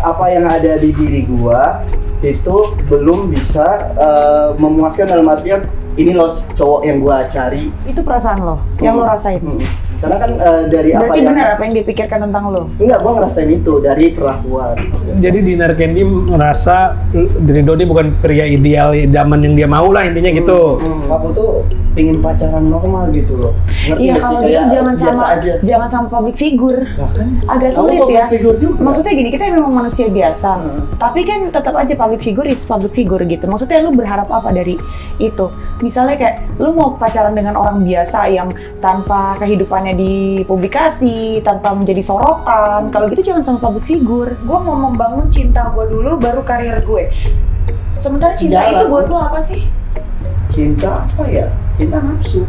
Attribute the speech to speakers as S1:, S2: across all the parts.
S1: apa yang ada di diri gua itu belum bisa memuaskan, dalam artian ini loh cowok yang gua cari.
S2: Itu perasaan lo, yang lo rasain.
S1: Karena kan dari apa
S2: Berarti
S1: yang
S2: benar apa yang dipikirkan tentang lo?
S1: enggak, gua ngerasain itu dari perlakuan.
S3: Jadi Dinar Candy merasa dari Dodi bukan pria ideal zaman yang dia mau lah, intinya gitu.
S1: Aku tuh pingin pacaran normal gitu loh. Ngerti
S2: Iya,
S1: nggak sih?
S2: kalau
S1: Kayak
S2: gitu jangan
S1: biasa
S2: sama
S1: aja.
S2: jangan sama public figure.
S1: Nah, kan?
S2: Agak
S1: Kamu
S2: sulit
S1: public
S2: ya.
S1: figure juga.
S2: Maksudnya gini, kita memang manusia biasa. Tapi kan tetap aja public figure is public figure gitu. Maksudnya lu berharap apa dari itu? Misalnya kayak lu mau pacaran dengan orang biasa yang tanpa kehidupannya dipublikasi, tanpa menjadi sorotan. Kalau gitu jangan sama public figure. Gue mau membangun cinta gue dulu, baru karir gue. Sementara cinta
S1: Jalan.
S2: itu buat lu apa sih?
S1: Cinta apa ya? Cinta nafsu.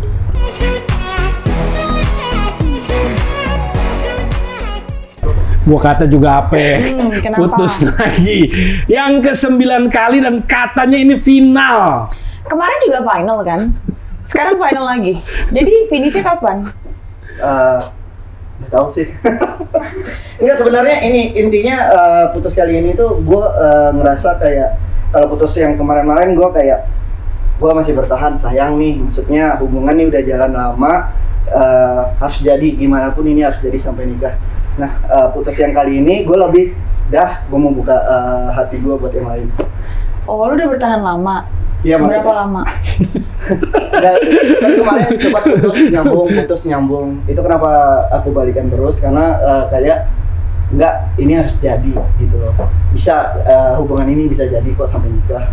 S3: Gua kata juga apa ya?
S2: Kenapa?
S3: Putus lagi. Yang ke-9 kali dan katanya ini final.
S2: Kemarin juga final kan? Sekarang final lagi. Jadi finishnya kapan?
S1: Nggak tahu sih. Enggak, sebenarnya ini intinya putus kali ini tuh gue ngerasa kayak kalau putus yang kemarin-kemarin gue kayak gue masih bertahan, sayang nih, maksudnya hubungan nih udah jalan lama, harus jadi gimana pun ini harus jadi sampai nikah. Nah putus yang kali ini gue lebih gue mau buka hati gue buat yang lain.
S2: Oh, lu udah bertahan lama?
S1: Iya,
S2: Berapa
S1: maksudnya
S2: lama?
S1: Dan kemarin cepat putus nyambung. Itu kenapa aku balikan terus, karena kayak enggak, ini harus jadi gitu loh. Bisa hubungan ini bisa jadi kok sampai nikah.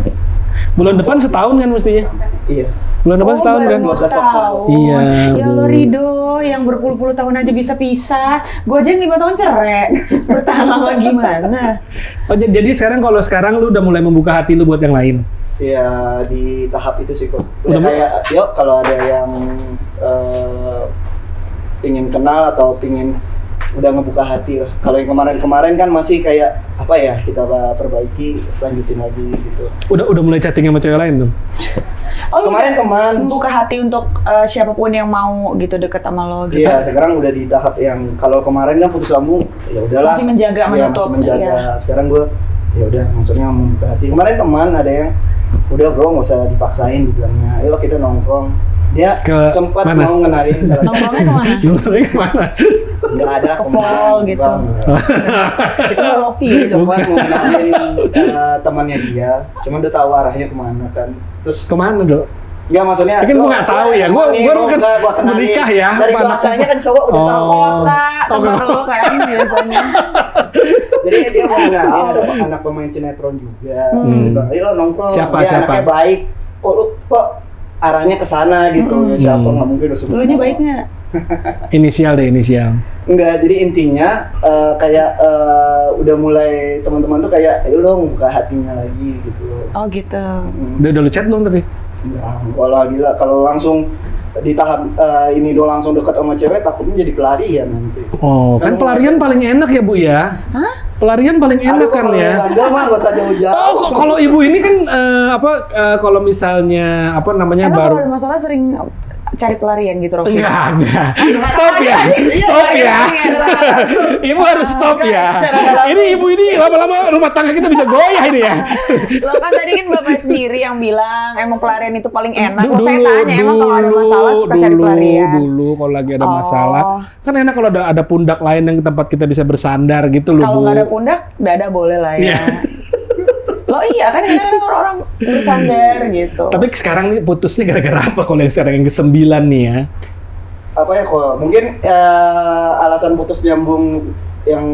S3: Bulan depan setahun kan mestinya?
S1: Iya.
S3: Bulan depan setahun kan?
S1: 12
S2: tahun.
S3: Iya,
S2: Ya
S3: Bu.
S2: lo Rido, yang berpuluh-puluh tahun aja bisa pisah. Gue aja yang 5 tahun cerai. Bertahan lama gimana?
S3: Oh, jadi sekarang lu udah mulai membuka hati lu buat yang lain?
S1: Ya di tahap itu sih kok.
S3: Udah
S1: Kayak yuk kalau ada yang pingin kenal atau pingin udah ngebuka hati lah. Kalau yang kemarin-kemarin kan masih kayak apa ya, kita perbaiki, lanjutin lagi gitu.
S3: Udah mulai chatting sama cewek lain tuh?
S2: Oh,
S1: Kemarin
S2: membuka hati untuk siapapun yang mau gitu deket sama lo gitu.
S1: Iya, sekarang udah di tahap yang kalau kemarin kan putus sambung, ya udahlah.
S2: Masih menjaga,
S1: Iya,
S2: menutup.
S1: masih menjaga.
S2: Iya.
S1: Sekarang gue ya udah, maksudnya membuka hati. Kemarin teman ada yang udah bro, nggak usah dipaksain, dibilangnya ayo kita nongkrong. Dia
S3: Ke
S1: sempat
S3: mana?
S1: mau ngenalin ke
S2: Nongkrongnya kemana?
S3: Nongkrongnya kemana?
S1: nggak ada
S2: Ke mall gitu. Itu Lofi.
S1: Dia sempat mau ngenalin temannya dia, cuma udah tahu arahnya kemana kan. Terus
S3: Kemana, Dok?
S1: nggak, maksudnya
S3: Kan gua nggak tahu ya, gua kan
S1: kenalin.
S3: menikah ya,
S1: Dari
S3: apa
S1: bahasanya kan cowok udah tahu.
S2: Kota, teman lo kan biasanya.
S1: Jadi dia mau ngenalin ada anak pemain sinetron juga. Dia bilang, ayo lo nongkrong.
S3: Siapa?
S1: Dia anaknya baik. Kok arahnya ke sana gitu. Siapa nggak mungkin udah sebut.
S2: Dulunya baik nggak?
S3: Inisial deh, inisial.
S1: Enggak, jadi intinya kayak udah mulai teman-teman tuh kayak ayo lo buka hatinya lagi gitu loh.
S2: Oh gitu.
S3: Udah lu chat belum tapi?
S1: Enggak lah, gila kalau langsung di tahap ini do langsung dekat sama cewek takutnya jadi pelarian nanti.
S3: Oh, kan pelarian paling enak ya, Bu ya?
S2: Hah?
S3: Pelarian paling enak kan ya?
S1: Bandel mah gak usah jauh-jauh.
S3: Oh, kalau ibu ini kan kalau misalnya apa namanya
S2: Emang
S3: baru
S2: kalau ada masalah sering cari pelarian gitu, Rofi?
S3: enggak. Stop ya. Stop ya. Ibu harus stop ya. Ini ibu ini lama-lama rumah tangga kita bisa goyah ini ya.
S2: Lo kan tadi kan bapak sendiri yang bilang emang pelarian itu paling enak. Kalau saya tanya emang kalau ada masalah suka cari pelarian.
S3: Dulu kalau lagi ada masalah, kan enak kalau ada pundak lain yang tempat kita bisa bersandar gitu loh, Bu.
S2: Kalau nggak ada pundak, dada boleh lah ya.
S3: Iya.
S2: Lo iya kan kadang-kadang orang bersandar gitu.
S3: Tapi sekarang nih putusnya gara-gara apa kalau yang sekarang yang ke-9 nih ya?
S1: Apa ya kok? Mungkin alasan putus nyambung yang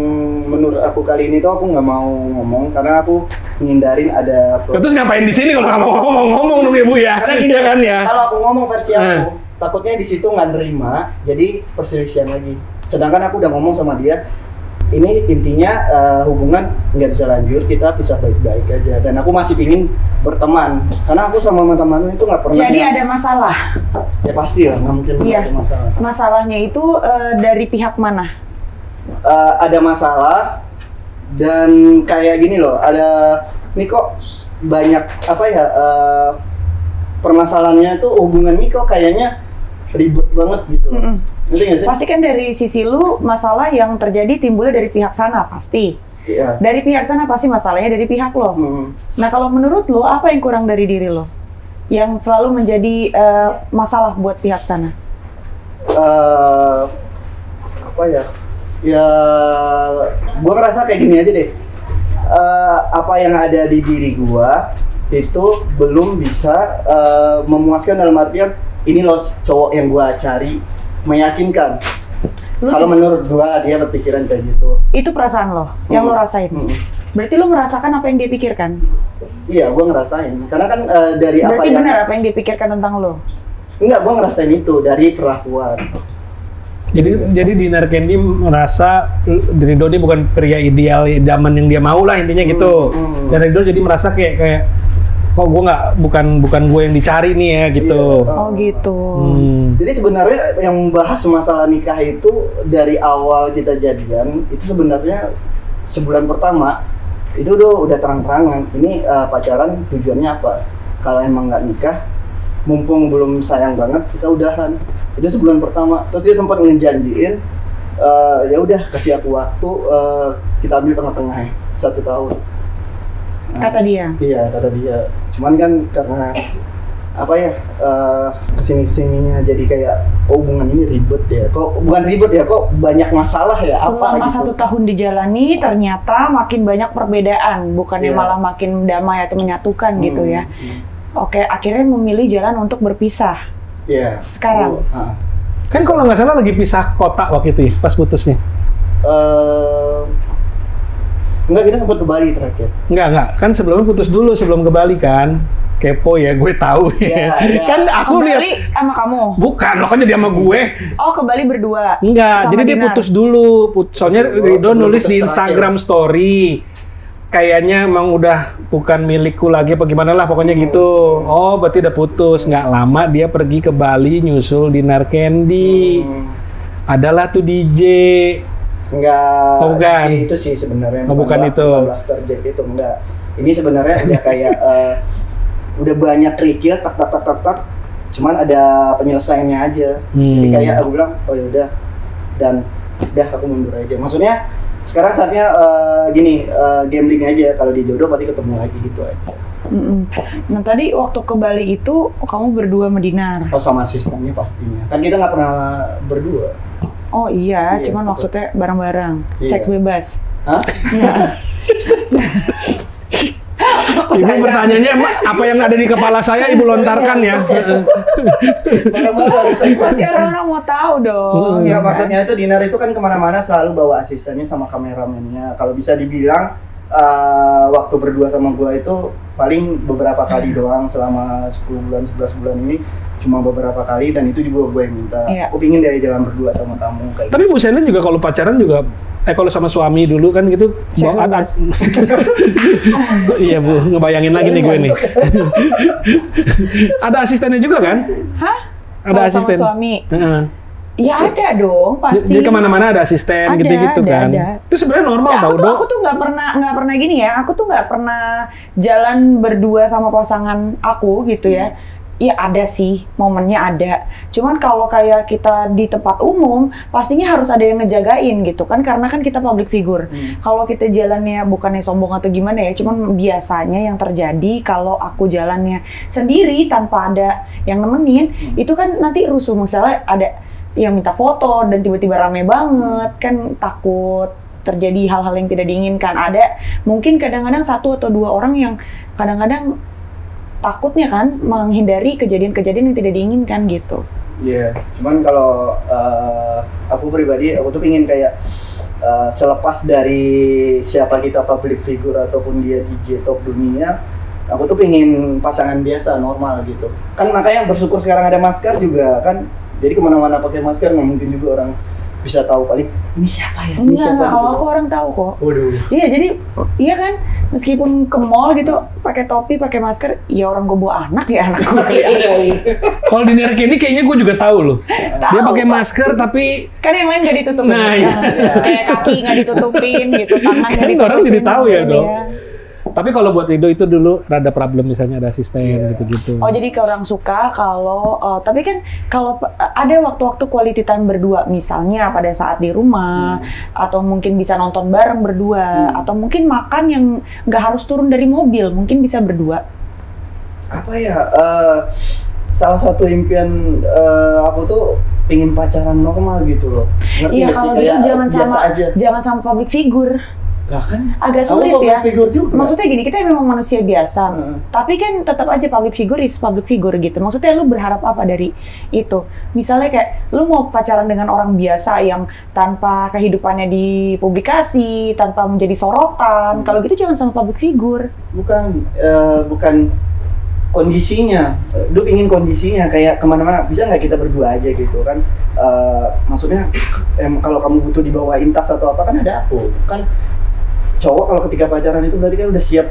S1: menurut aku kali ini tuh aku nggak mau ngomong karena aku menghindarin ada.
S3: Terus ngapain di sini kalau nggak mau ngomong dong Ibu ya?
S1: Karena gini
S3: Iya kan ya?
S1: Kalau aku ngomong versi aku, takutnya di situ nggak nerima, jadi perselisihan lagi. Sedangkan aku udah ngomong sama dia, ini intinya hubungan nggak bisa lanjut, kita pisah baik-baik aja. Dan aku masih pingin berteman, karena aku sama teman-teman itu nggak pernah.
S2: Jadi ada masalah.
S1: Ya pasti lah, nggak mungkin
S2: Iya.
S1: ada masalah.
S2: Masalahnya itu dari pihak mana?
S1: Ada masalah dan kayak gini loh, ada ini kok banyak apa ya permasalahannya tuh hubungan ini kok kayaknya ribet banget gitu. Ngerti nggak sih?
S2: Pasti kan dari sisi lu masalah yang terjadi timbulnya dari pihak sana pasti.
S1: Iya.
S2: Dari pihak sana pasti masalahnya dari pihak lo. Nah kalau menurut lo apa yang kurang dari diri lo yang selalu menjadi masalah buat pihak sana?
S1: Apa ya? Ya, gue ngerasa kayak gini aja deh. Apa yang ada di diri gue itu belum bisa memuaskan dalam artian ini loh cowok yang gue cari, meyakinkan. Kalau menurut gue dia berpikiran kayak gitu.
S2: Itu perasaan lo yang lo rasain. Berarti lo merasakan apa yang dia pikirkan?
S1: Iya, gue ngerasain. Karena kan dari
S2: berarti
S1: apa yang...
S2: benar apa yang dia pikirkan tentang lo?
S1: Enggak, gue ngerasain itu dari perlakuan.
S3: Jadi di Narkendi merasa dari Dodi bukan pria ideal zaman yang dia mau lah intinya gitu. Dan Dodi jadi merasa kayak kok gue nggak bukan gue yang dicari nih ya gitu.
S1: Iya.
S2: Oh gitu.
S1: Jadi sebenarnya yang bahas masalah nikah itu dari awal kita jadian itu sebenarnya sebulan pertama itu udah terang-terangan ini pacaran tujuannya apa. Kalau emang nggak nikah, mumpung belum sayang banget kita udahan. Itu sebulan pertama. Terus dia sempat ngejanjiin ya udah kasih aku waktu kita ambil tengah-tengah 1 tahun.
S2: Kata dia.
S1: Iya, kata dia. Cuman kan karena apa ya kesininya jadi kayak hubungan ini ribet ya. Kok bukan ribet ya? Kok banyak masalah ya?
S2: Selama
S1: apa gitu?
S2: 1 tahun dijalani ternyata makin banyak perbedaan, bukannya
S1: Iya.
S2: malah makin damai atau menyatukan gitu ya. Oke, akhirnya memilih jalan untuk berpisah.
S1: Iya.
S2: Sekarang.
S3: Kan kalau nggak salah lagi pisah kota waktu itu ya, pas putusnya.
S1: Enggak, kita sempat ke Bali terakhir.
S3: Enggak. Kan sebelumnya putus dulu sebelum ke Bali kan. Kepo ya, gue tahu.
S1: Iya, iya.
S3: Kan aku
S2: Ke
S3: lihat
S2: Bali sama kamu?
S3: bukan, lo kan jadi sama gue.
S2: Oh, ke Bali berdua?
S3: Enggak,
S2: Sama
S3: jadi dia
S2: Dinar?
S3: putus dulu. Soalnya Ridho
S1: sebelum
S3: nulis
S1: putus
S3: di Instagram story. Kayaknya emang udah bukan milikku lagi apa gimana lah pokoknya gitu. Oh, berarti udah putus. Nggak lama dia pergi ke Bali nyusul Dinar Candy. Adalah tuh DJ.
S1: Enggak.
S3: Oh, bukan.
S1: Itu sih sebenarnya.
S3: Oh, bukan itu.
S1: Blaster Jack itu enggak. Ini sebenarnya udah kayak udah banyak kerikil tak. Cuman ada penyelesaiannya aja. Jadi kayak aku bilang, oh yaudah, dan udah aku mundur aja. Maksudnya sekarang saatnya gini, gambling aja. Kalau dia jodoh pasti ketemu lagi gitu aja.
S2: Nah tadi waktu ke Bali itu kamu berdua sama Dinar?
S1: Oh sama asistennya pastinya. Kan kita nggak pernah berdua.
S2: Oh iya,
S1: Iya,
S2: cuman
S1: betul.
S2: maksudnya bareng-bareng,
S1: Iya.
S2: seks bebas.
S1: Hah?
S3: Ibu pertanyaannya apa yang ada di kepala saya ibu lontarkan ya.
S1: Bareng-bareng.
S2: Pasti orang-orang mau tahu dong.
S1: Ya maksudnya itu Dinar itu kan kemana-mana selalu bawa asistennya sama kameramennya. Kalau bisa dibilang waktu berdua sama gua itu paling beberapa kali doang selama 10 bulan 11 bulan ini, cuma beberapa kali, dan itu juga gue yang minta.
S2: Iya.
S1: Aku pingin dari jalan berdua sama kamu kayak
S3: Tapi Bu Sena juga kalau pacaran juga kalau sama suami dulu kan gitu
S2: Seks
S3: ada
S2: bebas.
S3: iya Bu, ngebayangin lagi nih gue nih. Ada asistennya juga kan?
S2: Hah?
S3: Ada
S2: Kalau
S3: asisten.
S2: sama suami?
S3: Heeh.
S2: Ya ada dong, pasti.
S3: Jadi kemana-mana ada asisten
S2: Ada,
S3: gitu-gitu kan.
S2: ada.
S3: Itu sebenarnya normal
S2: Ya,
S3: tau
S2: aku tuh nggak pernah gini ya. Aku tuh nggak pernah jalan berdua sama pasangan aku gitu ya. Iya ada sih, momennya ada. Cuman kalau kayak kita di tempat umum, pastinya harus ada yang ngejagain gitu kan, karena kan kita public figure. Kalau kita jalannya bukannya sombong atau gimana ya, cuman biasanya yang terjadi kalau aku jalannya sendiri tanpa ada yang nemenin, itu kan nanti rusuh. Misalnya ada yang minta foto dan tiba-tiba rame banget, kan takut terjadi hal-hal yang tidak diinginkan. Ada mungkin kadang-kadang 1 atau 2 orang yang kadang-kadang takutnya kan menghindari kejadian-kejadian yang tidak diinginkan gitu.
S1: Iya, cuman kalau aku pribadi, aku tuh pingin kayak selepas dari siapa kita public figure ataupun dia DJ top dunia, aku tuh pingin pasangan biasa, normal gitu. Kan makanya bersyukur sekarang ada masker juga kan, jadi kemana-mana pakai masker nggak mungkin juga orang bisa tahu paling ini siapa ya? Ini
S2: Enggak,
S1: siapa?
S2: kalau aku orang tahu kok.
S1: Waduh.
S2: Iya, jadi iya kan, meskipun ke mall gitu pakai topi, pakai masker, ya orang gue bawa anak ya anak gue.
S3: Kalau di Narkendi kayaknya gue juga tahu loh. Dia
S2: Tahu,
S3: pakai masker tapi
S2: Kan yang lain nggak ditutupin.
S3: Nah, iya.
S2: Kayak kaki nggak ditutupin gitu, tangan nggak
S3: Kan
S2: ditutupin.
S3: orang jadi tahu ya, dong.
S2: Iya.
S3: Tapi kalau buat Rido itu dulu rada problem misalnya ada asisten gitu-gitu.
S2: Oh jadi ke orang suka kalau tapi kan kalau ada waktu-waktu quality time berdua misalnya pada saat di rumah atau mungkin bisa nonton bareng berdua atau mungkin makan yang nggak harus turun dari mobil mungkin bisa berdua.
S1: Apa ya? Salah satu impian aku tuh pengen pacaran normal gitu loh. Ngerti
S2: Iya
S1: nggak sih?
S2: kalau gitu
S1: Kayak biasa aja.
S2: jangan sama public figure.
S1: Lah kan
S2: Agak
S1: kamu
S2: sulit
S1: public
S2: ya.
S1: figure juga.
S2: Maksudnya gini, kita memang manusia biasa, tapi kan tetap aja public figure is public figure gitu. Maksudnya lu berharap apa dari itu? Misalnya kayak lu mau pacaran dengan orang biasa yang tanpa kehidupannya dipublikasi, tanpa menjadi sorotan. Kalau gitu jangan sama public figure.
S1: Bukan kondisinya, lu ingin kondisinya kayak kemana-mana, bisa nggak kita berdua aja gitu kan? Maksudnya kalau kamu butuh dibawain tas atau apa kan ada aku kan. Cowok kalau ketika pacaran itu berarti kan udah siap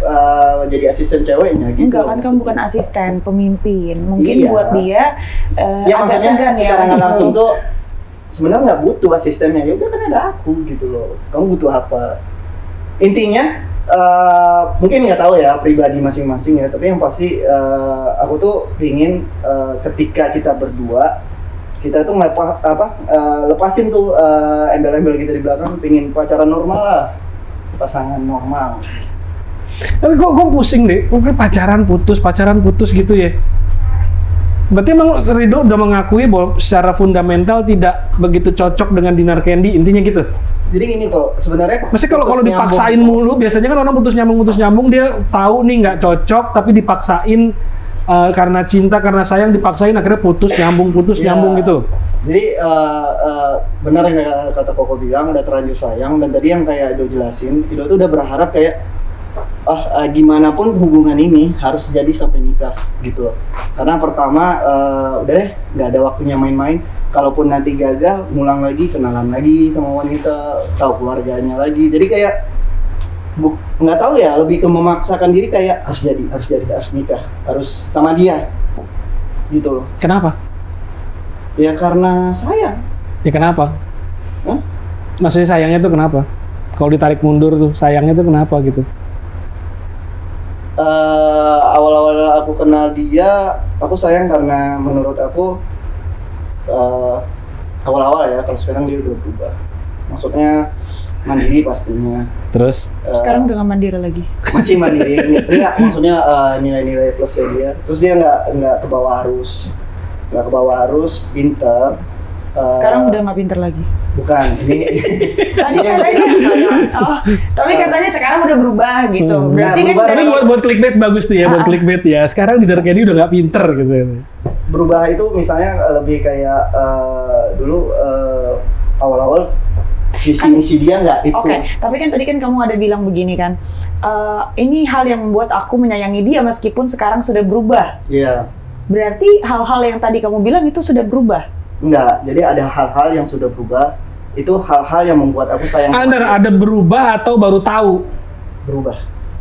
S1: jadi asisten ceweknya gitu.
S2: Enggak kan, kamu bukan asisten, pemimpin. Mungkin
S1: Iya.
S2: buat dia
S1: Ya
S2: agak
S1: maksudnya
S2: segan ya.
S1: secara nggak langsung tuh sebenarnya nggak butuh asistennya, ya udah kan ada aku gitu loh. Kamu butuh apa? Intinya mungkin nggak tahu ya pribadi masing-masing ya, tapi yang pasti aku tuh pingin ketika kita berdua kita tuh lepasin tuh embel-embel kita di belakang, pingin pacaran normal lah, pasangan normal.
S3: Tapi gue pusing deh, oke pacaran putus gitu ya. Berarti emang Rido udah mengakui bahwa secara fundamental tidak begitu cocok dengan Dinar Candy, intinya gitu.
S1: Jadi gini kok, sebenarnya
S3: Maksudnya kalau dipaksain mulu, biasanya kan orang putus nyambung dia tahu nih nggak cocok, tapi dipaksain karena cinta, karena sayang dipaksain akhirnya putus nyambung gitu.
S1: Jadi benar yang kata Koko bilang, udah terlanjur sayang, dan tadi yang kayak Edo jelasin, Edo tuh udah berharap kayak gimana pun hubungan ini harus jadi sampai nikah gitu loh. Karena pertama udah deh nggak ada waktunya main-main. Kalaupun nanti gagal, ngulang lagi, kenalan lagi sama wanita, tahu keluarganya lagi. Jadi kayak nggak tahu ya, lebih ke memaksakan diri kayak harus nikah, harus sama dia gitu loh.
S3: Kenapa?
S1: Ya karena sayang.
S3: Ya kenapa?
S1: Hah?
S3: Maksudnya sayangnya tuh kenapa? Kalau ditarik mundur tuh sayangnya tuh kenapa gitu?
S1: Awal-awal aku kenal dia, aku sayang karena menurut aku awal-awal ya, kalau sekarang dia udah berubah. Maksudnya mandiri pastinya. Terus?
S2: Sekarang udah nggak mandiri lagi.
S1: Masih mandiri, enggak, maksudnya nilai-nilai plusnya dia. Terus dia nggak ke bawah arus, pinter.
S2: Sekarang udah nggak pinter lagi.
S1: Bukan, ini
S2: Tadi tapi katanya sekarang udah berubah gitu. Berarti kan
S1: berubah.
S3: Tapi buat clickbait bagus tuh ya, buat clickbait ya. Sekarang Dinar Candy udah nggak pinter gitu.
S1: Berubah itu misalnya lebih kayak dulu awal-awal visi misi dia nggak itu.
S2: Oke, tapi kan tadi kan kamu ada bilang begini kan, ini hal yang membuat aku menyayangi dia meskipun sekarang sudah berubah.
S1: Iya.
S2: Berarti hal-hal yang tadi kamu bilang itu sudah berubah?
S1: Enggak, jadi ada hal-hal yang sudah berubah. Itu hal-hal yang membuat aku sayang sama dia.
S3: Ada berubah atau baru tahu?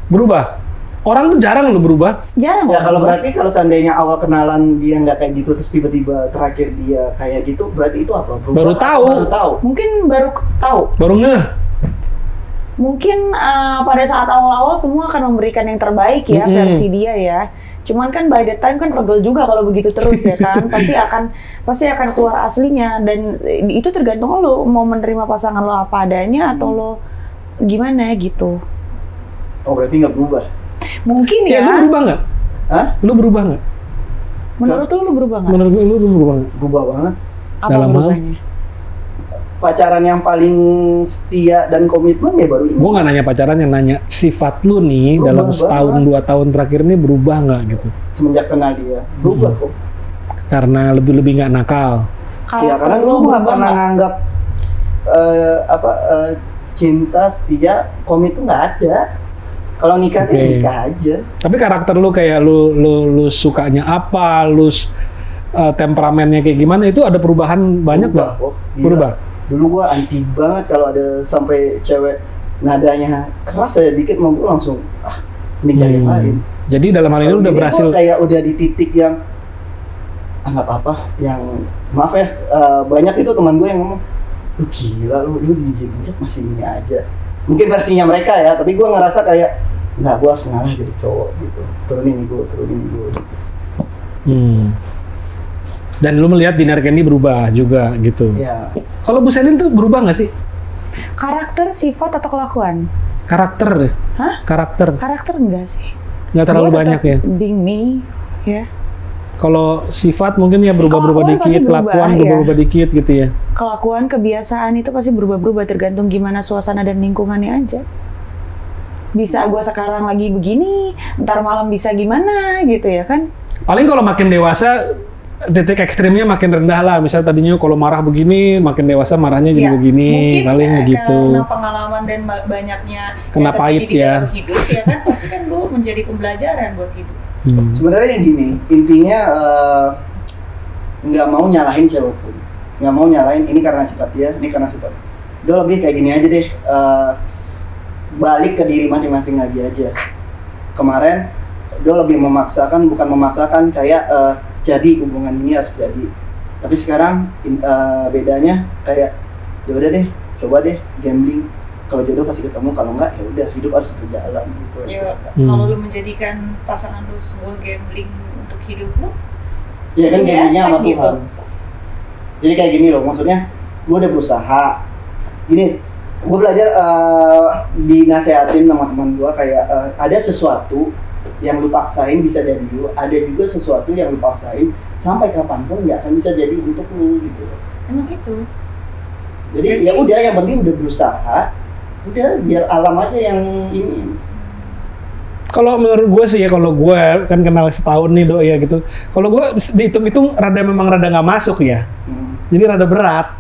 S3: Berubah. Orang tuh jarang loh berubah.
S2: Jarang.
S1: Ya kalau berarti kalau seandainya awal kenalan dia nggak kayak gitu, terus tiba-tiba terakhir dia kayak gitu, berarti itu apa? Berubah
S3: Baru tahu.
S1: Baru tahu.
S2: Mungkin baru tahu.
S3: Baru ngeh.
S2: Mungkin pada saat awal-awal semua akan memberikan yang terbaik ya versi dia ya. Cuman kan by the time kan pegel juga kalau begitu terus ya kan. pasti akan keluar aslinya, dan itu tergantung lo mau menerima pasangan lo apa adanya atau lo gimana gitu.
S1: Oh berarti nggak berubah?
S2: Mungkin ya.
S3: Lu berubah nggak?
S1: Hah?
S3: Lu berubah nggak?
S2: Menurut lo berubah nggak?
S3: Menurut lu berubah nggak?
S1: Berubah banget.
S2: Apa
S3: Dalam hal?
S2: berubahnya?
S1: Pacaran yang paling setia dan komitmen ya baru ini.
S3: Gue nggak nanya pacaran, yang nanya sifat lu nih
S1: Berubah
S3: dalam
S1: banget.
S3: setahun 2 tahun terakhir ini berubah nggak gitu?
S1: Semenjak kenal dia berubah kok.
S3: Karena lebih nggak nakal.
S1: Ya karena lu nggak pernah nganggap cinta, setia, komit tuh nggak ada. Kalau nikah tuh nikah aja.
S3: Tapi karakter lu kayak lu sukanya apa, temperamennya kayak gimana, itu ada perubahan banyak nggak?
S1: Kok. Gila.
S3: Berubah.
S1: Dulu gua anti banget kalau ada sampai cewek nadanya keras aja dikit, mau gua langsung ini cari yang lain.
S3: Jadi dalam hal ini lu udah
S1: Jadi
S3: berhasil.
S1: gua kayak udah di titik yang nggak apa-apa, yang maaf ya, banyak itu teman gue yang ngomong, lu gila lu dijinjak masih ini aja. Mungkin versinya mereka ya, tapi gue ngerasa kayak nggak, gue harus ngalah jadi cowok gitu, turunin ego.
S3: Dan lu melihat Dinar Candy berubah juga gitu.
S1: Ya.
S3: Kalau Bu Selin tuh berubah nggak sih?
S2: Karakter, sifat atau kelakuan?
S3: Karakter deh.
S2: Hah?
S3: Karakter.
S2: Karakter enggak sih.
S3: Nggak terlalu
S2: Gua
S3: banyak
S2: tetap
S3: ya.
S2: Being me, ya.
S3: Kalau sifat mungkin ya berubah-berubah
S2: Kelakuan pasti
S3: dikit,
S2: berubah,
S3: kelakuan
S2: ya.
S3: berubah-berubah dikit gitu ya.
S2: Kelakuan, kebiasaan itu pasti berubah-berubah tergantung gimana suasana dan lingkungannya aja. Bisa gua sekarang lagi begini, ntar malam bisa gimana gitu ya kan?
S3: Paling kalau makin dewasa titik ekstrimnya makin rendah lah. Misalnya tadinya kalau marah begini, makin dewasa marahnya jadi
S2: Ya,
S3: begini,
S2: mungkin
S3: paling begitu.
S2: karena pengalaman dan banyaknya
S3: Kena
S2: yang
S3: pahit
S2: terjadi di
S3: ya.
S2: dalam hidup ya kan, pasti kan lu menjadi pembelajaran buat hidup.
S1: Sebenarnya yang gini, intinya nggak mau nyalahin siapapun, nggak mau nyalahin ini karena sifat dia, ini karena sifat. Udah lebih kayak gini aja deh, balik ke diri masing-masing aja. Kemarin udah lebih memaksakan, bukan memaksakan kayak jadi hubungan ini harus jadi. Tapi sekarang bedanya kayak ya udah deh, coba deh gambling. Kalau jodoh pasti ketemu, kalau enggak ya udah, hidup harus berjalan gitu.
S2: Ya, kalau lu menjadikan pasangan lu sebuah gambling untuk hidup lu,
S1: Ya kan
S2: Punya
S1: gamblingnya sama
S2: aspek gitu.
S1: Tuhan. Jadi kayak gini loh, maksudnya gue udah berusaha. Gini, gue belajar dinasehatin sama teman gue kayak ada sesuatu yang lu paksain bisa jadi lu, ada juga sesuatu yang lu paksain sampai kapanpun nggak akan bisa jadi untuk lu gitu.
S2: emang itu.
S1: Jadi ya udah, yang penting udah berusaha, udah biar alam aja yang ini.
S3: Kalau menurut gue sih ya, kalau gue kan kenal setahun nih Do ya gitu. Kalau gue dihitung-hitung memang rada nggak masuk ya. Jadi rada berat.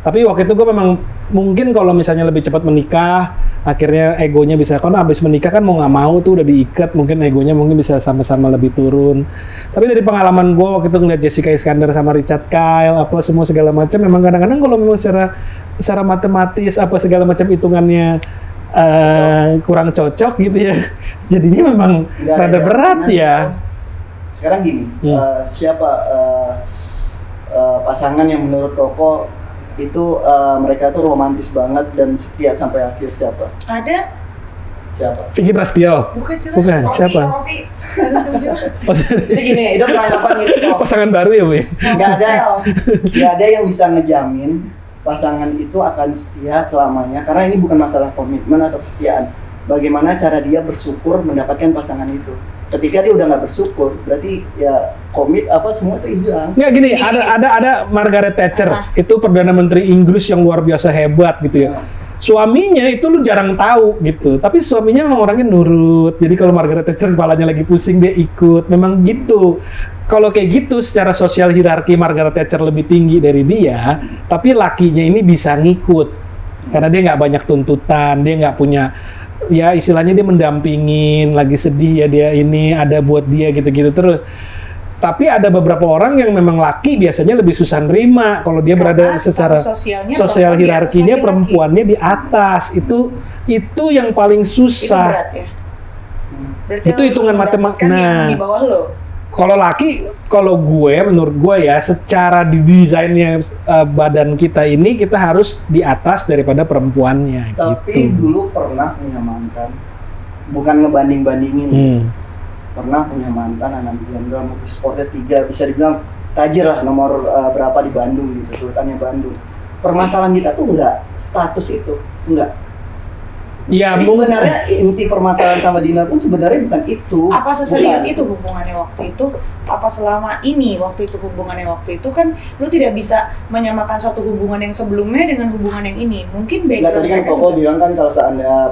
S3: Tapi waktu itu gue memang mungkin kalau misalnya lebih cepat menikah, akhirnya egonya bisa, karena abis menikah kan mau nggak mau tuh udah diikat, mungkin egonya mungkin bisa sama-sama lebih turun. Tapi dari pengalaman gue waktu itu ngeliat Jessica Iskandar sama Richard Kyle, apa semua segala macam, memang kadang-kadang kalau memang secara matematis apa segala macam hitungannya kurang cocok gitu ya, jadinya memang rada berat ya.
S1: Sekarang gini, siapa pasangan yang menurut Koko itu mereka tuh romantis banget dan setia sampai akhir, siapa?
S2: Ada?
S1: Siapa?
S3: Vicky Prasetyo. Bukan, siapa?
S1: Jadi gini, itu peranggapan gitu.
S3: Pasangan baru ya Bu?
S1: Nggak ada yang bisa ngejamin pasangan itu akan setia selamanya, karena ini bukan masalah komitmen atau kesetiaan. Bagaimana cara dia bersyukur mendapatkan pasangan itu. Ketika dia udah nggak bersyukur, berarti ya komit apa semua itu hilang.
S3: Nggak gini, ada Margaret Thatcher, itu Perdana Menteri Inggris yang luar biasa hebat gitu ya. Suaminya itu lu jarang tahu gitu, tapi suaminya memang orangnya nurut. Jadi kalau Margaret Thatcher kepalanya lagi pusing dia ikut, memang gitu. Kalau kayak gitu secara sosial hierarki Margaret Thatcher lebih tinggi dari dia, tapi lakinya ini bisa ngikut karena dia nggak banyak tuntutan, dia nggak punya, ya istilahnya dia mendampingin, lagi sedih ya dia ini ada buat dia gitu-gitu terus. Tapi ada beberapa orang yang memang laki biasanya lebih susah nerima kalau dia berada secara sosial hierarkinya perempuannya di atas. Itu yang paling susah. Itu hitungan matematika. Nah,
S2: di bawah lo.
S3: Kalau laki, kalau gue, menurut gue ya, secara di desainnya badan kita ini, kita harus di atas daripada perempuannya.
S1: Tapi
S3: gitu.
S1: dulu pernah punya mantan, bukan ngebanding-bandingin. Pernah punya mantan anak jenderal, mobil sportnya 3, bisa dibilang tajir lah, nomor berapa di Bandung gitu, sultannya Bandung. Permasalahan kita tuh enggak status itu, enggak.
S3: Ya,
S1: jadi sebenarnya inti permasalahan sama Dinar pun sebenarnya bukan itu.
S2: Apa seserius itu hubungannya waktu itu? Apa selama ini waktu itu hubungannya waktu itu? Kan lu tidak bisa menyamakan suatu hubungan yang sebelumnya dengan hubungan yang ini. Mungkin beda.
S1: Tadi kan Koko bilang kan kalau seandainya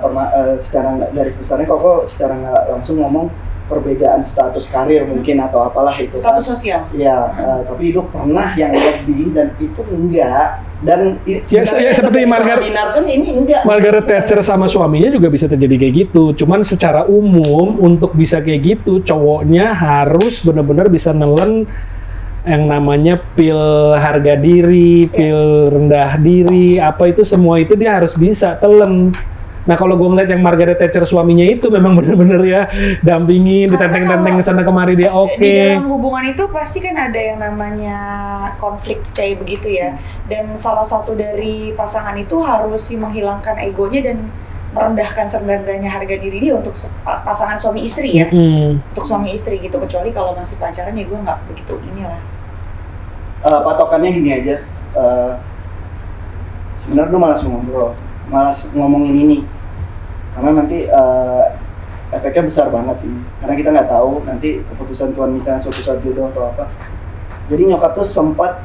S1: secara garis besarnya Koko secara nggak langsung ngomong perbedaan status karir mungkin atau apalah itu.
S2: Status sosial.
S1: Ya, tapi itu pernah yang lebih dan itu enggak. Dan
S3: ya seperti Margaret Thatcher sama suaminya juga bisa terjadi kayak gitu. Cuman secara umum untuk bisa kayak gitu cowoknya harus benar-benar bisa nelen yang namanya pil harga diri, pil rendah diri, apa itu semua itu dia harus bisa telen. Nah kalau gue ngeliat yang Margaret Thatcher suaminya itu memang bener-bener ya dampingin, ditenteng-tenteng sana kemari dia oke.
S2: Di dalam hubungan itu pasti kan ada yang namanya konflik kayak begitu ya. Dan salah satu dari pasangan itu harus menghilangkan egonya dan merendahkan sebenarnya harga diri dia untuk pasangan suami istri ya. Untuk suami istri gitu, kecuali kalau masih pacaran ya gue nggak begitu inilah.
S1: Patokannya gini aja. Sebenarnya lu malas ngobrol, malas ngomongin ini, karena nanti efeknya besar banget ini. Karena kita nggak tahu nanti keputusan Tuhan misalnya suatu saat jodoh atau apa. Jadi nyokap tuh sempat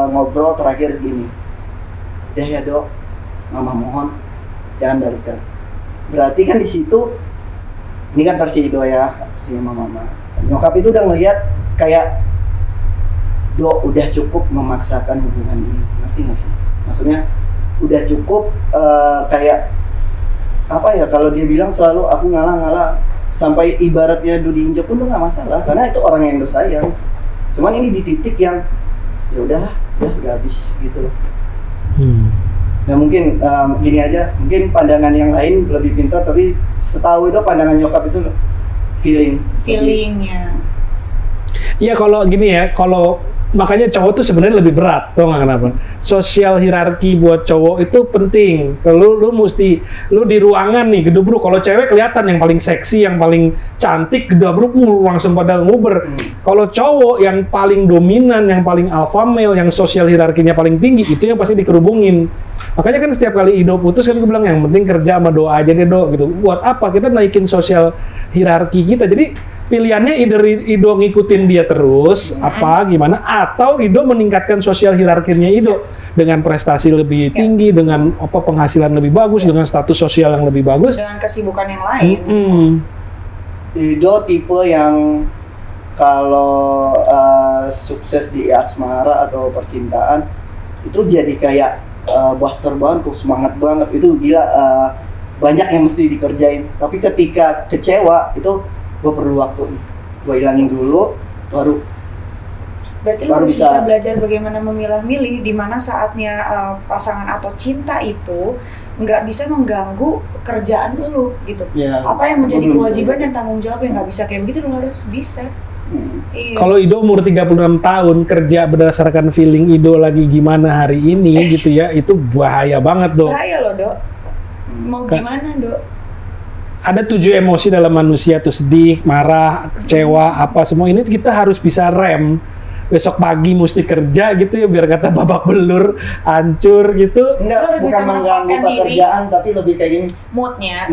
S1: ngobrol terakhir gini, udah ya dok, mama mohon jangan balikan. Berarti kan di situ, ini kan versi Ido ya, versi mama. Nyokap itu udah ngeliat kayak, dok udah cukup memaksakan hubungan ini, ngerti nggak sih? Maksudnya udah cukup kayak apa ya, kalau dia bilang selalu aku ngalah sampai ibaratnya do diinjak pun tuh nggak masalah karena itu orang yang lo sayang. Cuman ini di titik yang ya udahlah, udah habis gitu loh. Nah mungkin gini aja, mungkin pandangan yang lain lebih pintar, tapi setahu itu pandangan nyokap itu feelingnya.
S3: Iya kalau gini ya, kalau makanya cowok tuh sebenarnya lebih berat, tau nggak kenapa? Sosial hierarki buat cowok itu penting. Kalau lu mesti, lu di ruangan nih gedebruk. Kalau cewek kelihatan yang paling seksi, yang paling cantik, gedebruk langsung pada nguber. Kalau cowok yang paling dominan, yang paling alpha male, yang sosial hierarkinya paling tinggi, itu yang pasti dikerubungin. Makanya kan setiap kali Ido putus kan gue bilang yang penting kerja sama doa aja deh dok gitu. Buat apa? Kita naikin sosial hierarki kita. Jadi pilihannya either Ido ngikutin dia terus apa gimana, atau Ido meningkatkan sosial hierarkinya Ido dengan prestasi lebih tinggi, dengan apa penghasilan lebih bagus, dengan status sosial yang lebih bagus,
S2: dengan kesibukan yang lain.
S1: Ido tipe yang kalau sukses di asmara atau percintaan itu jadi kayak buster banget, semangat banget, itu gila, banyak yang mesti dikerjain. Tapi ketika kecewa itu gue perlu waktu nih, gue hilangin dulu, baru
S2: berarti lu harus bisa belajar bagaimana memilah-milih di mana saatnya pasangan atau cinta itu nggak bisa mengganggu kerjaan lu gitu. Apa yang menjadi kewajiban dan tanggung jawab yang nggak bisa kayak begitu, lu harus bisa. Iya.
S3: Kalau Ido umur 36 tahun kerja berdasarkan feeling Ido lagi gimana hari ini gitu ya, itu bahaya banget dok.
S2: Bahaya loh dok. Mau gimana dok?
S3: Ada 7 emosi dalam manusia tuh, sedih, marah, kecewa, apa semua ini kita harus bisa rem. Besok pagi mesti kerja gitu ya, biar kata babak belur, hancur gitu.
S1: Enggak, bukan mengganggu pekerjaan, tapi lebih kayak gini.
S2: Moodnya.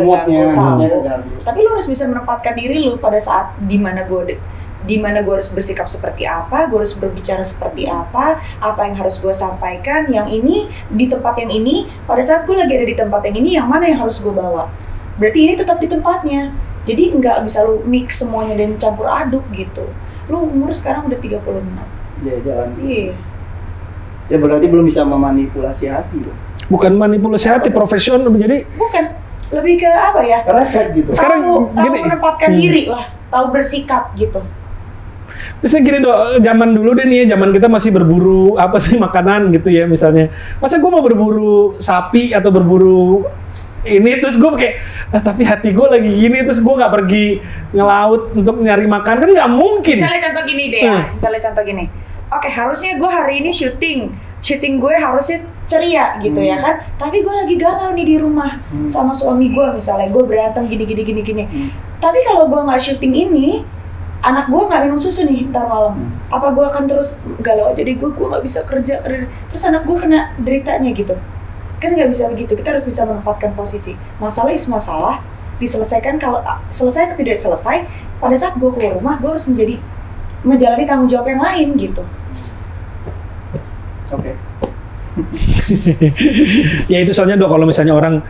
S1: Tapi
S2: lu harus bisa menempatkan diri lu pada saat dimana gue harus bersikap seperti apa, gue harus berbicara seperti apa yang harus gue sampaikan, yang ini di tempat yang ini, pada saat gue lagi ada di tempat yang ini, yang mana yang harus gue bawa. Berarti ini tetap di tempatnya. Jadi nggak bisa lu mix semuanya dan campur aduk gitu. Lu umur sekarang udah 36.
S1: Ya jalan.
S2: Iya.
S1: Ya berarti belum bisa memanipulasi hati loh.
S3: Bukan manipulasi hati, profesional jadi.
S2: Bukan. Lebih ke apa ya?
S1: Refleks gitu.
S3: Sekarang
S2: tahu menempatkan diri lah, tahu bersikap gitu.
S3: Misalnya gini dok, zaman dulu deh nih, zaman kita masih berburu apa sih makanan gitu ya misalnya. Masa gue mau berburu sapi atau berburu ini, terus gue kayak, tapi hati gue lagi gini, terus gue nggak pergi ngelaut untuk nyari makan, kan nggak mungkin.
S2: Misalnya contoh gini deh ya, misalnya contoh gini. Oke, harusnya gue hari ini syuting gue harusnya ceria gitu ya kan, tapi gue lagi galau nih di rumah sama suami gue, misalnya gue berantem gini. Tapi kalau gue nggak syuting ini, anak gue nggak minum susu nih ntar malam, apa gue akan terus galau aja deh, gue nggak bisa kerja, terus anak gue kena deritanya gitu. Kan nggak bisa begitu, kita harus bisa menempatkan posisi. Masalah is masalah, diselesaikan, kalau selesai atau tidak selesai, pada saat gue keluar rumah, gue harus menjalani tanggung jawab yang lain gitu.
S1: Oke.
S3: Ya itu soalnya dok, kalau misalnya orang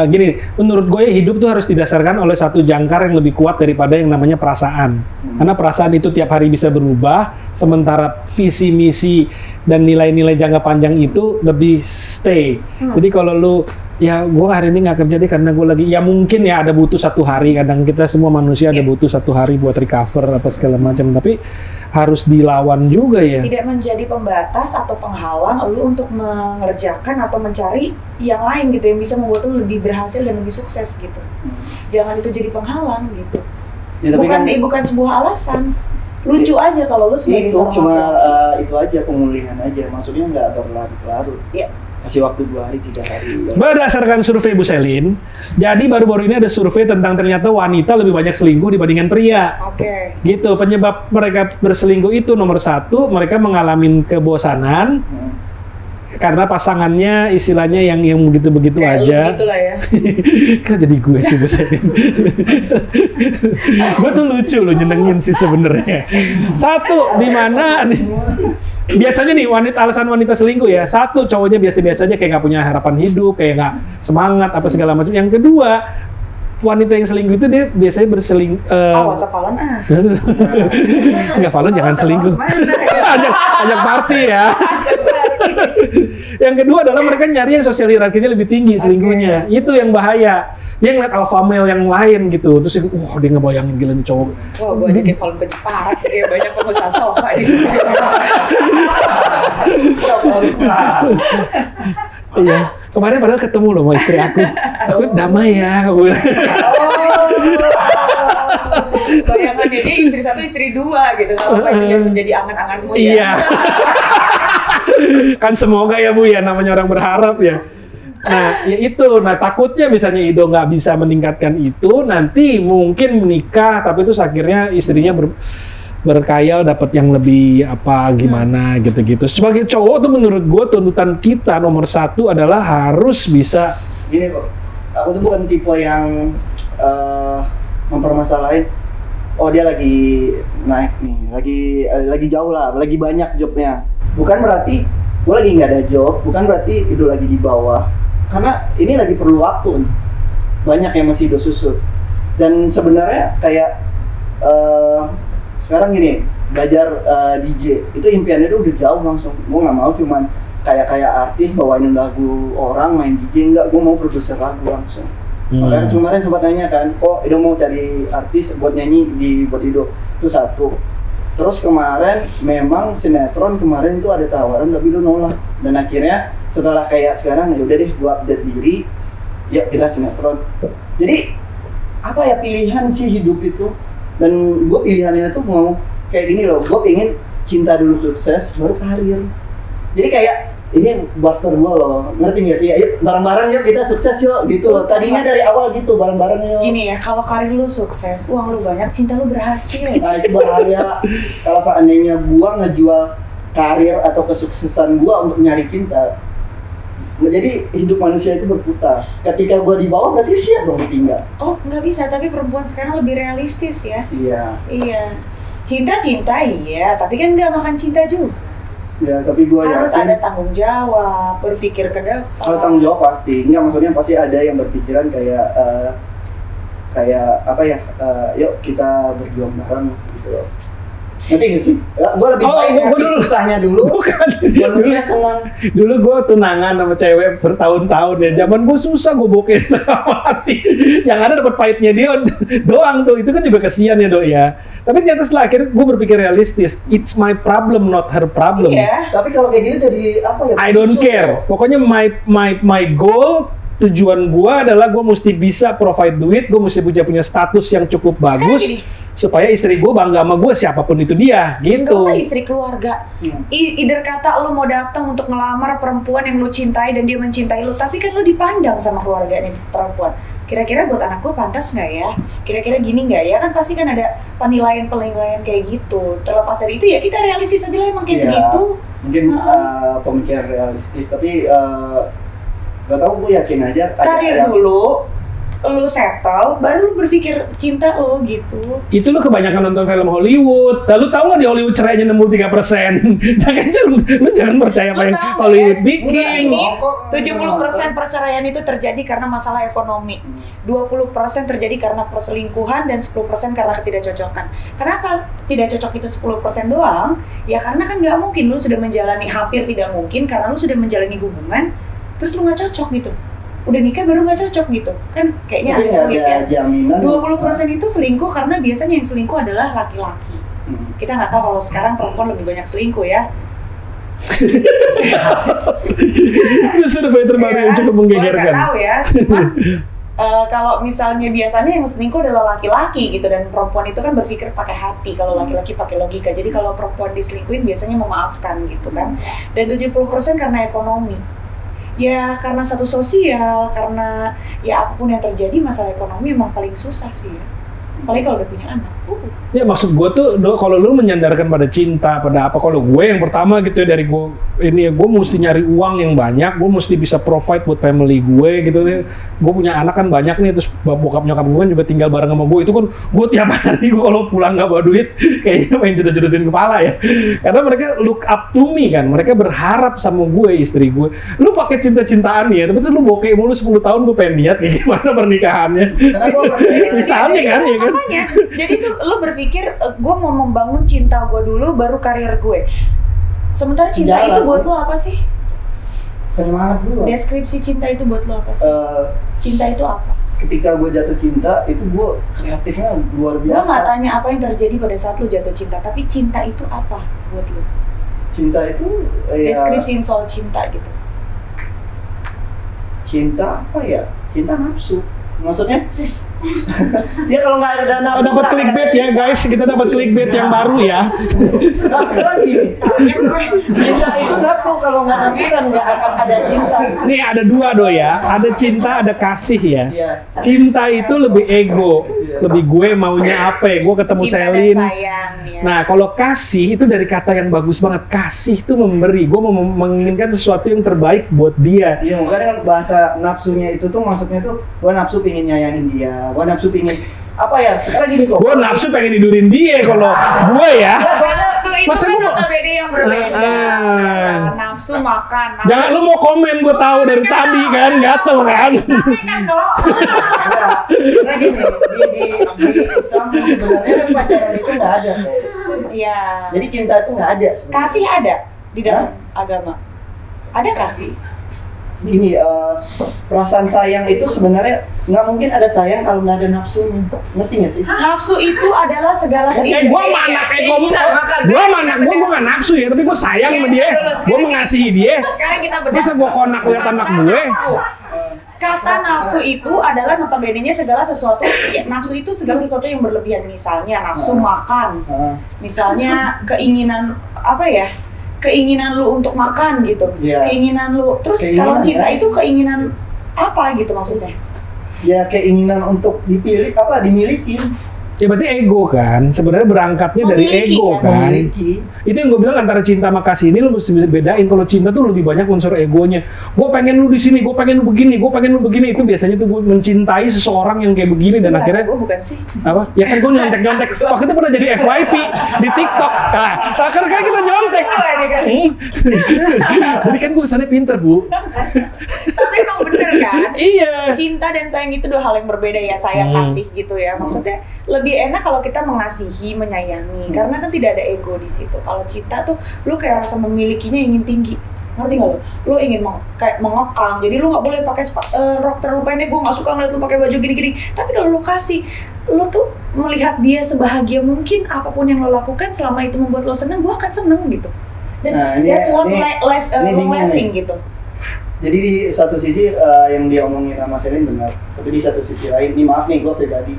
S3: gini, menurut gue hidup tuh harus didasarkan oleh satu jangkar yang lebih kuat daripada yang namanya perasaan. Karena perasaan itu tiap hari bisa berubah, sementara visi misi dan nilai-nilai jangka panjang itu lebih stay. Jadi kalau lu ya gue hari ini nggak kerja deh karena gue lagi, ya mungkin ya ada butuh 1 hari, kadang kita semua manusia ada butuh 1 hari buat recover apa segala macam, tapi harus dilawan juga ya.
S2: Tidak menjadi pembatas atau penghalang lu untuk mengerjakan atau mencari yang lain gitu yang bisa membuat lu lebih berhasil dan lebih sukses gitu. Jangan itu jadi penghalang gitu. Ya, tapi bukan sebuah alasan. Lucu aja kalau lu sebagai
S1: itu cuma itu aja, pemulihan aja, maksudnya nggak berlarut-larut.
S2: Iya.
S1: kasih waktu 2 hari 3 hari.
S3: Berdasarkan survei Bu Selin, jadi baru-baru ini ada survei tentang ternyata wanita lebih banyak selingkuh dibandingkan pria.
S2: Oke.
S3: Gitu, penyebab mereka berselingkuh itu nomor 1, mereka mengalami kebosanan karena pasangannya istilahnya yang begitu-begitu
S2: Kayak
S3: aja.
S2: lu begitulah ya.
S3: Kok jadi gue sih Bu Selin? Gue tuh lucu loh, nyenengin sih sebenarnya. Satu, di mana biasanya nih alasan wanita selingkuh ya. Satu, cowoknya biasa-biasa aja, kayak nggak punya harapan hidup, kayak nggak semangat apa segala macam. Yang kedua, wanita yang selingkuh itu dia biasanya
S2: WhatsApp Valon
S3: Enggak, Valon jangan selingkuh. ajak party ya. Yang kedua adalah mereka nyari yang sosial hierarkinya lebih tinggi selingkuhnya. Itu yang bahaya. Dia ngeliat alpha male yang lain gitu. Terus dia ngebayangin gila nih cowok.
S2: Wah, gue ajakin Valon ke Jepara. Kayak banyak pengusaha sofa di sini.
S3: Iya. Kemarin padahal ketemu loh sama istri aku. Aku damai ya. Aku bilang.
S2: Bayangan dia istri 1, istri 2 gitu. Kalau pengen menjadi angan-anganmu ya.
S3: Iya. Kan semoga ya Bu ya, namanya orang berharap ya. Nah, ya itu. Nah, takutnya misalnya Ido nggak bisa meningkatkan itu, nanti mungkin menikah, tapi terus akhirnya istrinya berkayal dapat yang lebih apa gimana gitu-gitu. Sebagai cowok tuh menurut gue tuntutan kita nomor 1 adalah harus bisa.
S1: Gini kok, aku tuh bukan tipe yang mempermasalahin. Oh dia lagi naik nih, lagi jauh lah, lagi banyak jobnya. Bukan berarti gue lagi nggak ada job, bukan berarti Ido lagi di bawah. Karena ini lagi perlu waktu, banyak yang masih Ido susut. Dan sebenarnya kayak sekarang gini, belajar DJ itu impiannya tuh udah jauh langsung. Gue nggak mau cuman kayak artis bawain lagu orang main DJ, enggak, gue mau produser lagu langsung. Makanya kemarin sempat nanya kan, kok Ido mau cari artis buat nyanyi buat Ido. Itu satu. Terus kemarin memang sinetron kemarin itu ada tawaran tapi lu nolak. Dan akhirnya setelah kayak sekarang ya udah deh gua update diri, ya kita sinetron. Jadi apa ya, pilihan sih hidup itu. Dan gue pilihannya tuh mau kayak gini loh, gue pengen cinta dulu sukses baru karir. Jadi kayak ini buster gue loh, ngerti gak sih? Ayo bareng-bareng yuk kita sukses yuk gitu loh. Tadinya dari awal gitu, bareng-bareng yuk.
S2: Gini ya, kalau karir lu sukses, uang lu banyak, cinta lu berhasil.
S1: Nah itu bahaya. Kalau seandainya gue ngejual karir atau kesuksesan gue untuk nyari cinta, jadi hidup manusia itu berputar. Ketika gue di bawah berarti siap dong ditinggal.
S2: Oh nggak bisa, tapi perempuan sekarang lebih realistis ya.
S1: Iya.
S2: Iya. Cinta iya, tapi kan nggak makan cinta juga.
S1: Ya, tapi gue
S2: harus
S1: yakin
S2: ada tanggung jawab, berpikir ke depan.
S1: Kalau tanggung jawab pasti, enggak, maksudnya pasti ada yang berpikiran kayak apa ya, yuk kita berjuang bareng gitu loh. Ngerti gak sih? Ya, gue lebih baik ngasih susahnya dulu.
S3: Bukan.
S1: Manusia senang.
S3: Dulu gue tunangan sama cewek bertahun-tahun ya. Zaman gue susah, gue bokeh setengah mati. Yang ada dapat pahitnya dia doang tuh. Itu kan juga kesian ya Dok ya. Tapi ternyata setelah akhirnya gue berpikir realistis. It's my problem, not her problem.
S2: Iya.
S1: Tapi kalau kayak gitu jadi apa ya?
S3: I don't care. Pokoknya my goal, tujuan gue adalah gue mesti bisa provide duit. Gue mesti punya status yang cukup bagus. Supaya istri gue bangga sama gue, siapapun itu dia, gitu.
S2: Gak usah istri keluarga. Either kata lu mau datang untuk ngelamar perempuan yang lu cintai dan dia mencintai lu, tapi kan lu dipandang sama keluarga nih perempuan. Kira-kira buat anak gue pantas nggak ya? Kira-kira gini nggak ya? Kan pasti kan ada penilaian kayak gitu. Terlepas dari itu ya kita realistis aja lah, emang kayak begitu.
S1: Mungkin pemikiran realistis, tapi gak tau, gue yakin aja.
S2: Karir dulu, lu settle, baru lu berpikir cinta lo gitu.
S3: Itu lu kebanyakan nonton film Hollywood. Lalu tahu nggak di Hollywood cerainya 63%? Lu jangan percaya apa yang Hollywood bikin.
S2: Ini 70% perceraian itu terjadi karena masalah ekonomi, 20% terjadi karena perselingkuhan, dan 10% karena ketidakcocokan. Kenapa tidak cocok itu 10% doang? Ya karena kan nggak mungkin lu sudah menjalani, hampir tidak mungkin karena lu sudah menjalani hubungan, terus lu nggak cocok gitu. Udah nikah baru nggak cocok gitu kan, kayaknya agak sulit ya. 20% itu selingkuh karena biasanya yang selingkuh adalah laki-laki. Kita nggak tahu kalau sekarang perempuan lebih banyak selingkuh ya.
S3: Itu survei terbaru yang cukup menggegerkan.
S2: Nggak tahu ya, cuman kalau misalnya biasanya yang selingkuh adalah laki-laki gitu, dan perempuan itu kan berpikir pakai hati, kalau laki-laki pakai logika. Jadi kalau perempuan diselingkuhin biasanya memaafkan gitu kan. Dan 70% karena ekonomi. Ya karena satu sosial, karena ya apapun yang terjadi masalah ekonomi emang paling susah sih ya. Apalagi kalau udah punya anak.
S3: Ya maksud gue tuh kalau lu menyandarkan pada cinta, pada apa, kalau gue yang pertama gitu ya dari gue ini ya gue mesti nyari uang yang banyak, gue mesti bisa provide buat family gue gitu nih. Gue punya anak kan banyak nih, terus bokap nyokap gue kan juga tinggal bareng sama gue. Itu kan gue tiap hari gue kalau pulang nggak bawa duit kayaknya main jedot-jedotin kepala ya. Karena mereka look up to me kan, mereka berharap sama gue, istri gue. Lu pakai cinta-cintaan ya, tapi terus lu bokeh mulu 10 tahun, gue pengen lihat kayak gimana pernikahannya. Misalnya kan ya kan.
S2: Makanya, jadi tuh lu berpikir gue mau membangun cinta gue dulu baru karir gue. Sementara cinta
S1: Jalan,
S2: itu buat lu apa sih?
S1: Penyemangat dulu.
S2: Deskripsi cinta itu buat lu apa sih? Cinta itu apa?
S1: Ketika gue jatuh cinta, itu gue kreatifnya luar
S2: Gue
S1: biasa.
S2: gak tanya apa yang terjadi pada saat lu jatuh cinta, tapi cinta itu apa buat lu?
S1: Cinta itu ya,
S2: Deskripsiin soal cinta gitu.
S1: cinta apa ya? Cinta nafsu. Maksudnya dia kalau nggak ada nafsu
S3: Dapat clickbait ya guys, kita dapat clickbait yang baru ya.
S1: nah, sekarang gini, cinta itu nafsu, kalau nggak nafsu kan nggak akan ada cinta.
S3: Nih ada dua ya, ada cinta, ada kasih ya.
S1: Iya.
S3: Cinta itu lebih ego, lebih gue maunya apa ya, gue ketemu
S2: Cinta
S3: Selin.
S2: dan sayang ya.
S3: Nah kalau kasih itu dari kata yang bagus banget, kasih itu memberi, gue mau menginginkan sesuatu yang terbaik buat dia.
S1: Iya, makanya kan bahasa nafsunya itu tuh maksudnya tuh gua nafsu pingin nyayangin dia, gua nafsu pingin apa ya? Sekarang gini kok.
S3: Gue nafsu pengen tidurin dia kalau gue ya.
S2: Nafsu itu
S3: Masa
S2: kan
S3: gua-
S2: notabene yang berbeda. Nafsu makan. Nafsu
S3: Jangan lu mau komen, gue tahu dari tadi kan, gatel kan.
S2: sampaikan dong.
S1: Enggak. Karena gini, di Islam sebenarnya kan pacaran itu nggak ada.
S2: Iya.
S1: Jadi cinta itu nggak ada sebenarnya.
S2: Kasih ada di dalam agama. Ada kasih.
S1: Gini, perasaan sayang itu sebenarnya nggak mungkin ada sayang kalau nggak ada nafsunya. Ngerti nggak sih?
S2: Nafsu itu adalah segala
S3: Gue sama anak gue nggak nafsu ya, tapi gue sayang sama dia, gue mengasihi dia.
S2: Sekarang kita
S3: Masa gue konak lihat anak gue?
S2: Kata nafsu itu adalah notabene-nya segala sesuatu. Ya, nafsu itu segala sesuatu yang berlebihan. Misalnya nafsu makan. Misalnya keinginan apa ya? Keinginan lu untuk makan gitu.
S1: Iya.
S2: Keinginan lu. Terus
S1: Keinginan,
S2: kalau cinta
S1: ya.
S2: itu keinginan apa gitu maksudnya?
S1: Ya keinginan untuk dipilih apa dimiliki.
S3: Ya berarti ego kan, sebenarnya berangkatnya dari
S2: Memiliki,
S3: ego
S2: kan?
S3: kan.
S1: Memiliki.
S3: Itu yang gue bilang antara cinta sama kasih ini lu mesti bisa bedain. Kalau cinta tuh lebih banyak unsur egonya. Gue pengen lu di sini, gue pengen lu begini, gue pengen lu begini. Itu biasanya tuh gue mencintai seseorang yang kayak begini dan akhirnya
S2: gue bukan sih.
S3: apa? Ya kan gue nyontek-nyontek. Waktu itu pernah jadi FYP di TikTok. Nah, akhirnya kan kita nyontek. Jadi kan gue kesannya pinter, Bu.
S2: Tapi emang bener kan?
S3: Iya.
S2: Cinta dan sayang itu dua hal yang berbeda ya, sayang kasih gitu ya. Maksudnya lebih enak kalau kita mengasihi, menyayangi, karena kan tidak ada ego di situ. Kalau cinta tuh lu kayak rasa memilikinya ingin tinggi. Ngerti nggak lu? Lu ingin kayak mengekang, jadi lu nggak boleh pakai rok terlalu pendek. Gue nggak suka ngeliat lu pakai baju gini-gini. Tapi kalau lu kasih, lu tuh melihat dia sebahagia mungkin, apapun yang lo lakukan selama itu membuat lo seneng, gue akan seneng gitu. Dan
S1: Nah, ini-
S2: that's what
S1: ini- ini
S2: long
S1: bingung
S2: lasting
S1: nih.
S2: gitu.
S1: Jadi di satu sisi yang dia omongin sama Selin benar, tapi di satu sisi lain, ini maaf nih gue pribadi,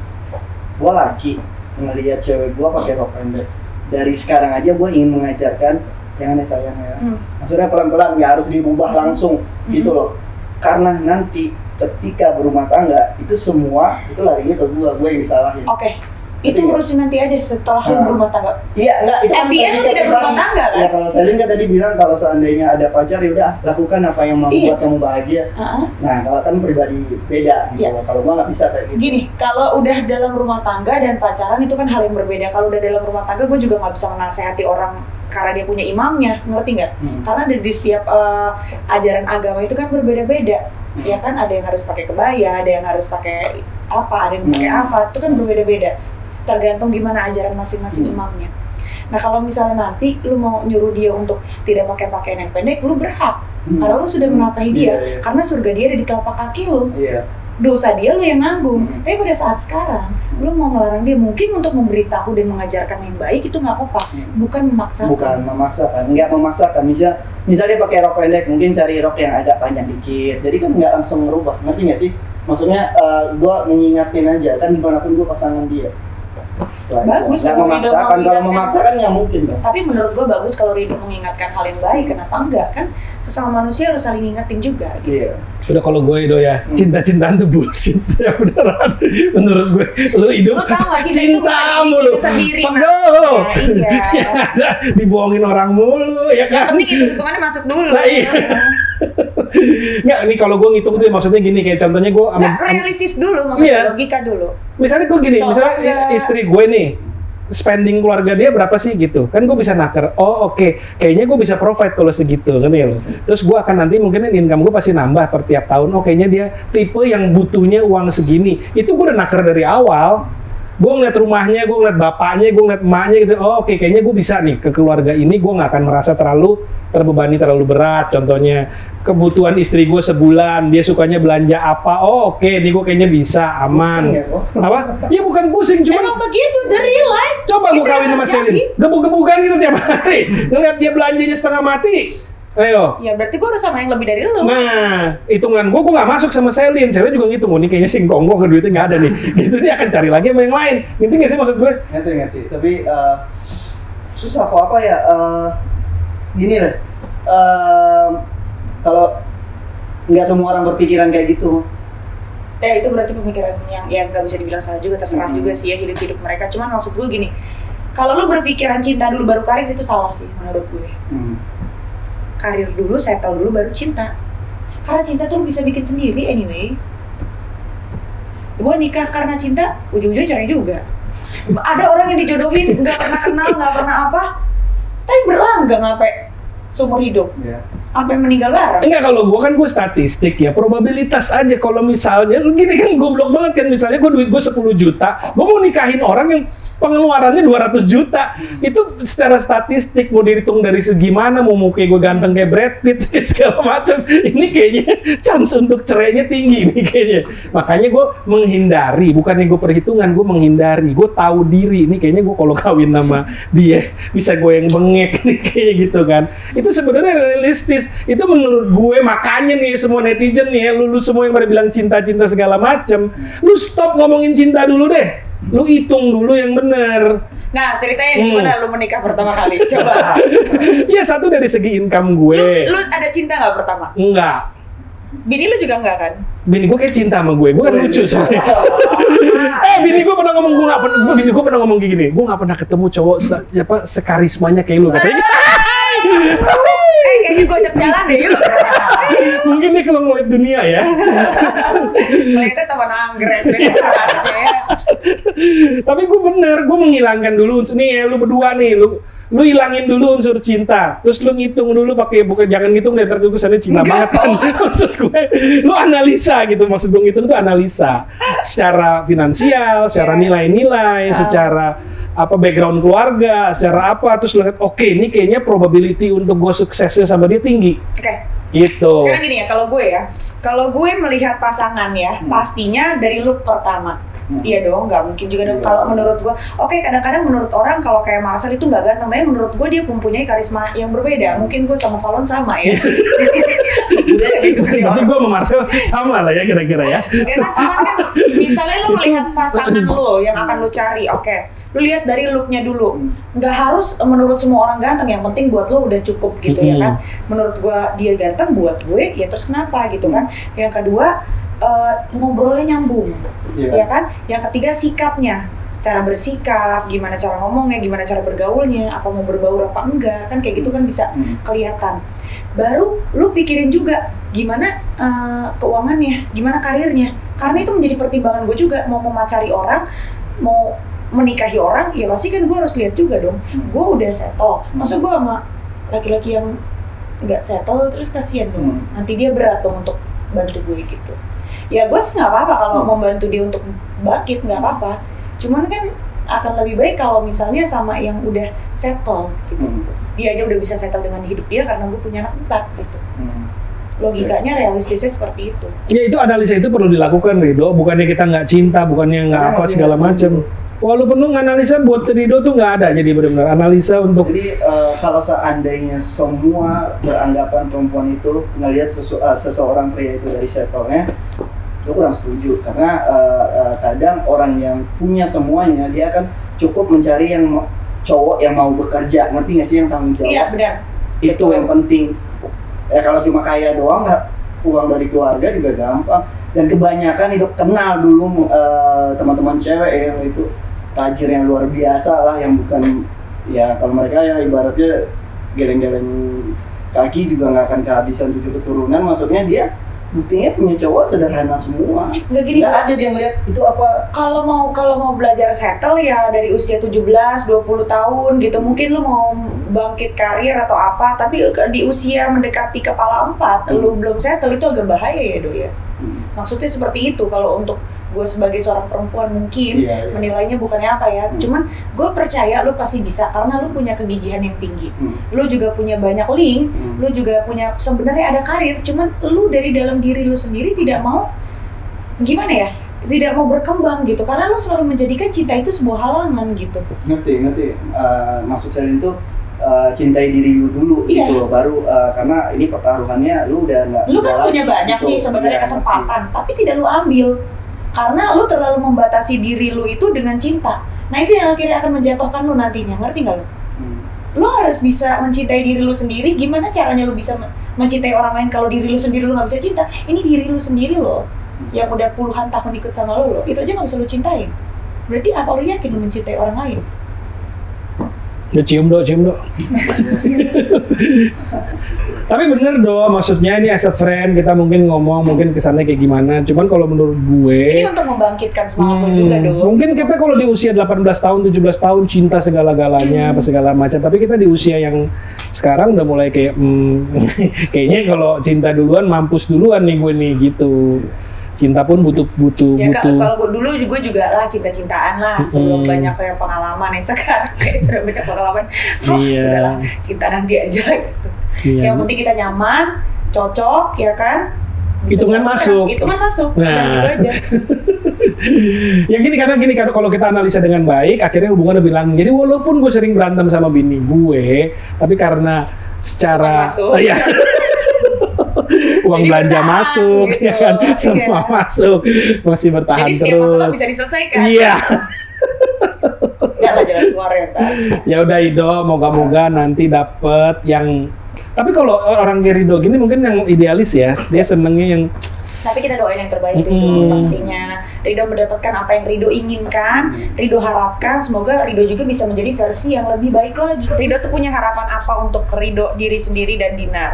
S1: gue laki ngelihat cewek gue pakai rok pendek. Dari sekarang aja gue ingin mengajarkan jangan ya sayang ya. Maksudnya pelan-pelan, nggak harus dirubah langsung gitu loh. Karena nanti ketika berumah tangga itu semua itu larinya ke gue yang disalahin.
S2: Oke, itu
S1: Ngerti nggak?
S2: urusin nanti aja setelah lu berumah tangga.
S1: Iya, enggak itu
S2: At the end lu
S1: tadi
S2: tidak
S1: pribadi.
S2: berumah tangga, kan?
S1: Ya kalau Selin kan tadi bilang kalau seandainya ada pacar ya udah lakukan apa yang membuat
S2: Iya.
S1: kamu bahagia. Nah, kalau kan pribadi beda gitu.
S2: Iya.
S1: Kalau gua nggak bisa kayak gitu.
S2: Gini, kalau udah dalam rumah tangga dan pacaran itu kan hal yang berbeda. Kalau udah dalam rumah tangga, gue juga nggak bisa menasehati orang karena dia punya imamnya, ngerti nggak? Karena di setiap ajaran agama itu kan berbeda-beda. Ya kan, ada yang harus pakai kebaya, ada yang harus pakai apa, ada yang pakai apa, itu kan berbeda-beda. Tergantung gimana ajaran masing-masing imamnya. Nah kalau misalnya nanti lu mau nyuruh dia untuk tidak pakai pakaian yang pendek, lu berhak. Karena lu sudah menafkahi dia,
S1: Iya, iya.
S2: karena surga dia ada di telapak kaki lu.
S1: Iya.
S2: Dosa dia lu yang nanggung. Tapi pada saat sekarang, lu mau melarang dia mungkin untuk memberitahu dan mengajarkan yang baik itu nggak apa-apa, bukan memaksakan.
S1: Bukan memaksakan, nggak memaksakan. Misal dia pakai rok pendek, mungkin cari rok yang agak panjang dikit. Jadi kan nggak langsung ngerubah, ngerti nggak sih? Maksudnya gua mengingatin aja, kan dimanapun gua pasangan dia.
S2: Bagus
S1: nggak
S2: kalau Ridho
S1: memaksakan, kalau
S2: mengingatkan.
S1: memaksakan nggak mungkin dong.
S2: Tapi menurut gue bagus kalau Ridho mengingatkan hal yang baik, kenapa enggak kan? Sesama manusia harus saling ngingetin juga gitu.
S1: Iya.
S3: Udah kalau gue Edo ya, cinta-cintaan tuh bullshit ya beneran. Menurut gue, lu hidup
S2: Lu tau gak, cinta itu bukan
S3: cintamu
S2: diri
S3: lu.
S2: sendiri,
S3: Pegel.
S2: Mas. Iya.
S3: Yang ada dibohongin orang mulu ya
S2: Yang
S3: kan.
S2: penting hitung-hitungannya masuk dulu.
S3: Nah, iya. Nggak, ini kalau gue ngitung tuh maksudnya gini, kayak contohnya gue
S2: Nggak, realistis dulu, maksudnya
S3: Iya.
S2: logika dulu.
S3: misalnya gue gini,
S2: Cocok
S3: misalnya
S2: nggak?
S3: istri gue nih spending keluarga dia berapa sih gitu kan, gue bisa naker, oh oke, kayaknya gue bisa provide kalau segitu kan ya loh. Terus gue akan nanti mungkin income gue pasti nambah per tiap tahun, oh kayaknya dia tipe yang butuhnya uang segini, itu gue udah naker dari awal. Gue ngeliat rumahnya, gue ngeliat bapaknya, gue ngeliat emaknya gitu, oh oke, kayaknya gue bisa nih ke keluarga ini, gue nggak akan merasa terlalu terbebani, terlalu berat. Contohnya kebutuhan istri gue sebulan, dia sukanya belanja apa, oh oke, nih gue kayaknya bisa, aman.
S1: Pusing ya, kok?
S3: Apa? Ya bukan pusing, cuman
S2: Emang begitu, dari real life.
S3: coba gue
S2: Itu
S3: kawin
S2: yang
S3: sama
S2: terjadi.
S3: Selin, gebuk-gebukan gitu tiap hari, ngeliat dia belanjanya setengah mati. Ayo.
S2: Ya berarti gue harus sama yang lebih dari lu.
S3: Nah, hitungan gue nggak masuk sama Selin. Selin juga ngitung, oh, ini kayaknya singkong, duitnya nggak ada nih. Gitu dia akan cari lagi sama yang lain. Ngerti nggak sih maksud gue?
S1: Ngerti. Tapi susah kok apa ya? Gini deh. Kalau nggak semua orang berpikiran kayak gitu.
S2: Ya itu berarti pemikiran yang nggak bisa dibilang salah juga, terserah juga sih ya hidup mereka. Cuman maksud gue gini, kalau lu berpikiran cinta dulu baru karir itu salah sih menurut gue. Karir dulu, settle dulu, baru cinta. Karena cinta tuh lu bisa bikin sendiri anyway. Gue nikah karena cinta, ujung-ujungnya cerai juga. Ada orang yang dijodohin, nggak pernah kenal, nggak pernah apa, tapi berlanggeng sampai seumur hidup,
S1: Iya.
S2: sampai meninggal bareng.
S3: Enggak, kalau gue statistik ya, probabilitas aja. Kalau misalnya, lu gini kan goblok banget kan, misalnya duit gue 10 juta, gue mau nikahin orang yang pengeluarannya 200 juta. Itu secara statistik mau dihitung dari segi mana, mau kayak gue ganteng kayak Brad Pitt segala macam. Ini kayaknya chance untuk cerainya tinggi nih kayaknya. Makanya gue menghindari, bukannya gue perhitungan, gue menghindari. Gue tahu diri, ini kayaknya gue kalau kawin sama dia bisa gue yang bengek nih kayak gitu kan. Itu sebenarnya realistis. Itu menurut gue, makanya nih semua netizen nih ya, lu semua yang pada bilang cinta-cinta segala macam, lu stop ngomongin cinta dulu deh. Lu hitung dulu yang bener.
S2: Nah, ceritanya gimana lu menikah pertama kali? Coba.
S3: Ya satu dari segi income gue.
S2: Lu ada cinta nggak pertama?
S3: Enggak.
S2: Bini lu juga nggak kan?
S3: Bini gue kayak cinta sama gue kan lucu soalnya. Bini gue pernah ngomong, bini gue pernah ngomong gini, gue nggak pernah ketemu cowok sekarismanya kayak lu katanya.
S2: Kayaknya gue ajak jalan deh gitu.
S3: Mungkin dia kalau ngeliat dunia ya.
S2: Melihatnya teman anggrek deh.
S3: Tapi gue bener, gue menghilangkan dulu unsur nih ya, lu berdua nih, lu hilangin dulu unsur cinta, terus lu ngitung dulu bukan jangan ngitung deh, terus kesannya cinta banget kan. Maksud gue, lu analisa gitu, maksud gue ngitung tuh analisa secara finansial, secara nilai-nilai, secara background keluarga, secara apa, terus lu lihat oke, ini kayaknya probability untuk gue suksesnya sama dia tinggi.
S2: Oke.
S3: Gitu.
S2: Sekarang gini ya, kalau gue melihat pasangan ya, pastinya dari look pertama. Iya dong, nggak mungkin juga dong. Kalau menurut gue, oke, kadang-kadang menurut orang kalau kayak Marcel itu nggak ganteng, tapi menurut gue dia mempunyai karisma yang berbeda. Mungkin gue sama Valon sama ya.
S3: Berarti gue sama Marcel sama lah ya kira-kira ya.
S2: Karena cuman kan, misalnya lo melihat pasangan lo yang akan lo cari, oke, lo lihat dari looknya dulu. Nggak harus menurut semua orang ganteng, yang penting buat lo udah cukup gitu ya kan. Menurut gue dia ganteng, buat gue ya terus kenapa gitu kan. Yang kedua, ngobrolnya nyambung, ya kan? Yang ketiga sikapnya, cara bersikap, gimana cara ngomongnya, gimana cara bergaulnya, apa mau berbaur apa enggak, kan kayak gitu kan bisa kelihatan. Baru lu pikirin juga gimana keuangannya, gimana karirnya, karena itu menjadi pertimbangan gue juga. Mau memacari orang, mau menikahi orang, ya pasti kan gue harus lihat juga dong. Gue udah settle, maksud gue sama laki-laki yang nggak settle terus kasihan dong. Nanti dia berat dong untuk bantu gue gitu. Ya gue sih nggak apa-apa kalau membantu dia untuk bangkit, nggak apa-apa. Cuman kan akan lebih baik kalau misalnya sama yang udah settle gitu. Dia aja udah bisa settle dengan hidup dia karena gue punya anak 4 gitu. Logikanya realistisnya seperti itu.
S3: Ya itu analisa itu perlu dilakukan, Ridho. Bukannya kita nggak cinta, bukannya nggak apa segala macam. Walaupun lu analisa buat Ridho tuh nggak ada, jadi benar-benar analisa untuk.
S1: Jadi kalau seandainya semua beranggapan perempuan itu ngelihat seseorang pria itu dari settle-nya, gue kurang setuju karena kadang orang yang punya semuanya dia akan cukup mencari yang cowok yang mau bekerja, ngerti nggak sih, yang tanggung jawab.
S2: Iya benar.
S1: Itu
S2: Betul.
S1: yang penting. Ya kalau cuma kaya doang, uang dari keluarga juga gampang. Dan kebanyakan itu kenal dulu teman-teman cewek yang itu tajir yang luar biasa lah, yang bukan ya kalau mereka ya ibaratnya geleng-geleng kaki juga nggak akan kehabisan 7 keturunan. Maksudnya dia buktinya punya cowok sederhana semua.
S2: Nggak gini,
S1: Nggak ada dia ngeliat itu apa.
S2: kalau mau belajar settle ya dari usia 17, 20 tahun gitu. Mungkin lu mau bangkit karir atau apa, tapi di usia mendekati kepala 4, lu belum settle, itu agak bahaya ya, Do ya. Maksudnya seperti itu. Kalau untuk gue sebagai seorang perempuan mungkin
S1: Iya.
S2: menilainya bukannya apa ya, cuman gue percaya lu pasti bisa karena lu punya kegigihan yang tinggi. Lu juga punya banyak link, lu juga punya sebenarnya ada karir, cuman lu dari dalam diri lu sendiri tidak mau gimana ya, tidak mau berkembang gitu karena lu selalu menjadikan cinta itu sebuah halangan gitu.
S1: Ngerti. Maksud saya itu cintai diri lu dulu
S2: Iya.
S1: gitu loh, baru karena ini pertaruhannya lu udah nggak.
S2: Lu kan
S1: jalan
S2: punya banyak
S1: gitu.
S2: nih sebenarnya
S1: Iya,
S2: kesempatan, tapi tidak lu ambil karena lu terlalu membatasi diri lu itu dengan cinta. Nah itu yang akhirnya akan menjatuhkan lu nantinya, ngerti nggak lu? Lu harus bisa mencintai diri lu sendiri. Gimana caranya lu bisa mencintai orang lain kalau diri lu sendiri lu nggak bisa cinta? Ini diri lu sendiri loh, yang udah puluhan tahun ikut sama lu loh, itu aja nggak bisa lu cintain. Berarti apa lu yakin lu mencintai orang lain?
S3: Ya cium do. Tapi bener do, maksudnya ini as a friend kita mungkin ngomong mungkin kesannya kayak gimana. Cuman kalau menurut gue,
S2: Ini untuk membangkitkan semangat lu juga dong.
S3: mungkin kita kalau di usia 18 tahun, 17 tahun cinta segala-galanya, apa segala macam. Tapi kita di usia yang sekarang udah mulai kayak kayaknya kalau cinta duluan mampus duluan nih gue nih gitu. Cinta pun butuh.
S2: Ya kalau gue dulu gue juga lah cinta-cintaan lah sebelum banyak kayak pengalaman ya, sekarang kayak sudah banyak pengalaman.
S3: Iya.
S2: Sudahlah, cinta nanti aja gitu.
S3: Iya.
S2: Yang penting kita nyaman, cocok ya kan.
S3: Hitungan masuk.
S2: Hitungan masuk.
S3: Nah.
S2: Nah, gitu aja.
S3: Ya gini karena kalau kita analisa dengan baik akhirnya hubungan lebih langgeng. Jadi walaupun gue sering berantem sama bini gue, tapi karena secara
S2: Masuk.
S3: iya. Uang
S2: Jadi
S3: belanja
S2: bertahan,
S3: masuk
S2: gitu.
S3: ya kan, semua
S2: Iya.
S3: masuk, masih bertahan
S2: Jadi setiap masalah
S3: terus.
S2: bisa diselesaikan.
S3: Iya.
S2: Enggak lah, jalan keluar ya Kak.
S3: Ya udah Ido, moga-moga nanti dapet yang. Tapi kalau orang kayak Rido gini mungkin yang idealis ya, dia senengnya yang
S2: Tapi kita doain yang terbaik Rido pastinya. Rido mendapatkan apa yang Rido inginkan, Rido harapkan. Semoga Rido juga bisa menjadi versi yang lebih baik lagi. Rido tuh punya harapan apa untuk Rido diri sendiri dan Dinar?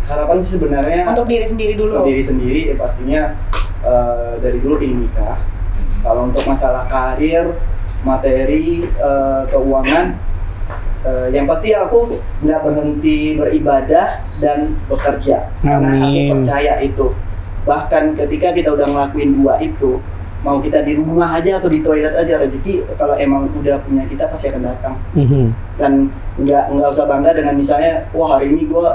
S1: harapan sih sebenarnya
S2: Untuk diri sendiri dulu.
S1: untuk diri sendiri ya pastinya dari dulu ingin nikah. Kalau untuk masalah karir, materi, keuangan, yang pasti aku nggak berhenti beribadah dan bekerja. Karena aku
S3: Amin.
S1: percaya itu. Bahkan ketika kita udah ngelakuin dua itu, mau kita di rumah aja atau di toilet aja, rezeki kalau emang udah punya kita pasti akan datang. Dan nggak usah bangga dengan misalnya, wah hari ini gue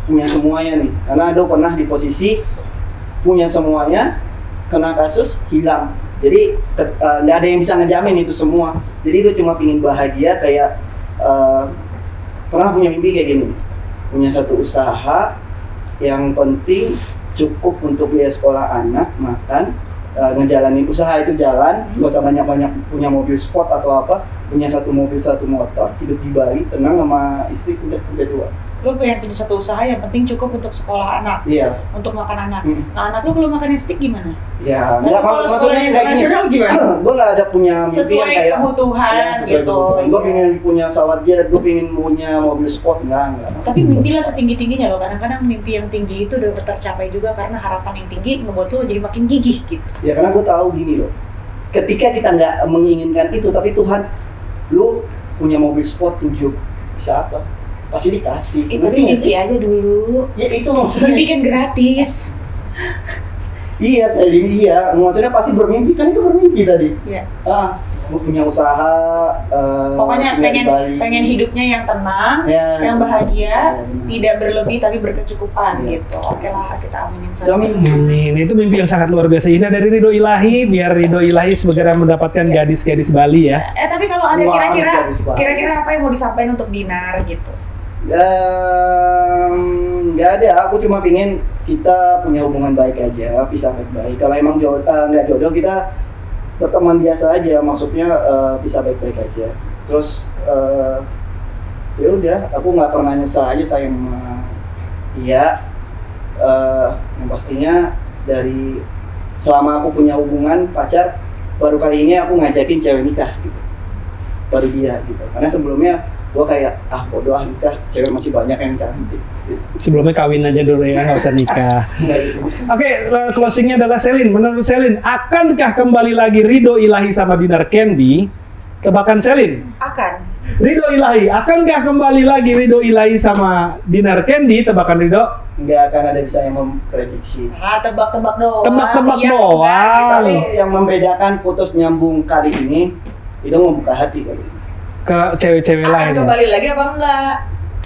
S1: punya semuanya nih. Karena Ado pernah di posisi punya semuanya, kena kasus, hilang. Jadi nggak ada yang bisa ngejamin itu semua. Jadi dia cuma pingin bahagia kayak pernah punya mimpi kayak gini, punya satu usaha yang penting cukup untuk biaya sekolah anak, makan, ngejalanin usaha itu jalan, nggak usah banyak-banyak punya mobil sport atau apa, punya satu mobil satu motor, hidup di Bali, tenang sama istri, udah 2.
S2: Lu pengen punya satu usaha yang penting cukup untuk sekolah anak,
S1: Iya.
S2: untuk makan anak. Nah anak lu kalau makannya steak gimana?
S1: Ya,
S2: Nah,
S1: nggak
S2: kalau
S1: maksudnya
S2: sekolah
S1: kayak gini.
S2: internasional gimana?
S1: Gue nggak ada punya mimpi
S2: Sesuai
S1: yang kayak
S2: kebutuhan gitu.
S1: Gue
S2: Iya.
S1: pengen punya pesawat jet, gue pengen punya mobil sport, enggak.
S2: Tapi mimpilah setinggi-tingginya loh. Kadang-kadang mimpi yang tinggi itu udah tercapai juga karena harapan yang tinggi ngebuat lu jadi makin gigih gitu.
S1: Ya karena gue tahu gini loh, ketika kita nggak menginginkan itu, tapi Tuhan, lu punya mobil sport 7, bisa apa? Pasti dikasih.
S2: Itu
S1: Ngerti nggak
S2: mimpi
S1: sih?
S2: aja dulu.
S1: Ya itu maksudnya.
S2: Mimpi kan gratis.
S1: Iya, saya bilang iya. Maksudnya pasti bermimpi, kan itu bermimpi tadi.
S2: Iya.
S1: Gue punya usaha.
S2: Pokoknya
S1: tinggal di Bali.
S2: pengen hidupnya yang tenang,
S1: Ya.
S2: yang bahagia,
S1: Ya.
S2: tidak berlebih tapi berkecukupan
S1: Iya.
S2: gitu. Oke lah, kita aminin saja.
S1: Amin.
S3: Amin. Itu mimpi yang sangat luar biasa. Ini dari Ridho Ilahi, biar Ridho Ilahi segera mendapatkan gadis-gadis Bali ya.
S2: Tapi kalau ada
S1: Wah,
S2: kira-kira
S1: habis banget.
S2: kira-kira apa yang mau disampaikan untuk Dinar gitu?
S1: Nggak ada, aku cuma pingin kita punya hubungan baik aja, bisa baik-baik. Kalau emang nggak jodoh, kita berteman biasa aja, maksudnya bisa baik-baik aja. Terus ya udah, aku nggak pernah nyesel aja sayang sama dia. Yang pastinya dari selama aku punya hubungan pacar, baru kali ini aku ngajakin cewek nikah gitu. Baru dia gitu, karena sebelumnya gue kayak bodo ah nikah, cewek masih banyak yang cantik.
S3: Sebelumnya kawin aja dulu ya, nggak usah nikah. Oke, closingnya adalah Selin. Menurut Selin, akankah kembali lagi Ridho Ilahi sama Dinar Candy? Tebakan Selin.
S2: Akan.
S3: Ridho Ilahi, akankah kembali lagi Ridho Ilahi sama Dinar Candy? Tebakan Ridho.
S1: Nggak akan ada bisa yang memprediksi.
S2: Tebak-tebak doang.
S3: Tebak-tebak
S2: Iya,
S3: doang.
S1: Tapi yang membedakan putus nyambung kali ini, itu membuka hati kali ini.
S3: Ke cewek-cewek
S2: Akan
S3: lain. Ya?
S2: kembali lagi apa enggak?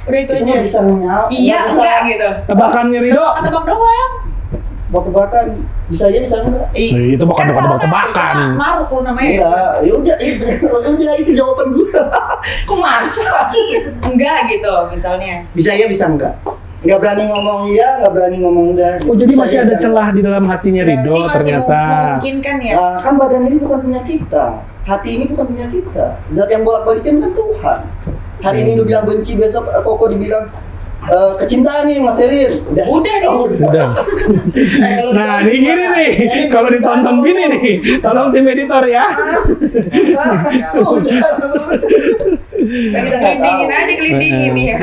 S2: Udah itu aja.
S1: Nggak bisa menyal.
S2: Iya, enggak gitu.
S3: Tebakannya Ridho.
S2: Tebak doang.
S1: Tebak-tebakan bisa aja bisa enggak.
S3: Itu bukan tebak-tebakan.
S2: Maruk lu namanya.
S1: Enggak, udah itu jawaban gue. Kok maksa?
S2: Enggak gitu misalnya.
S1: Bisa ya bisa enggak. Nggak berani ngomong iya, nggak berani ngomong enggak.
S3: Oh, jadi
S1: Bisa
S3: masih
S1: ya,
S3: ada
S1: bisa
S3: celah di dalam hatinya Ridho
S2: Berarti masih
S3: ternyata.
S2: memungkinkan ya.
S1: Nah, kan badan ini bukan punya kita. Hati ini bukan punya kita. Zat yang bolak-balikin kan Tuhan. Hari ini lu bilang benci, besok Koko dibilang kecintaan nih Mas Selin.
S2: Udah nih.
S3: Udah. Nah, ini gini nih. Kalau ditonton gini nih, tolong tim editor ya.
S2: Kelindingin aja, kelindingin nih ya.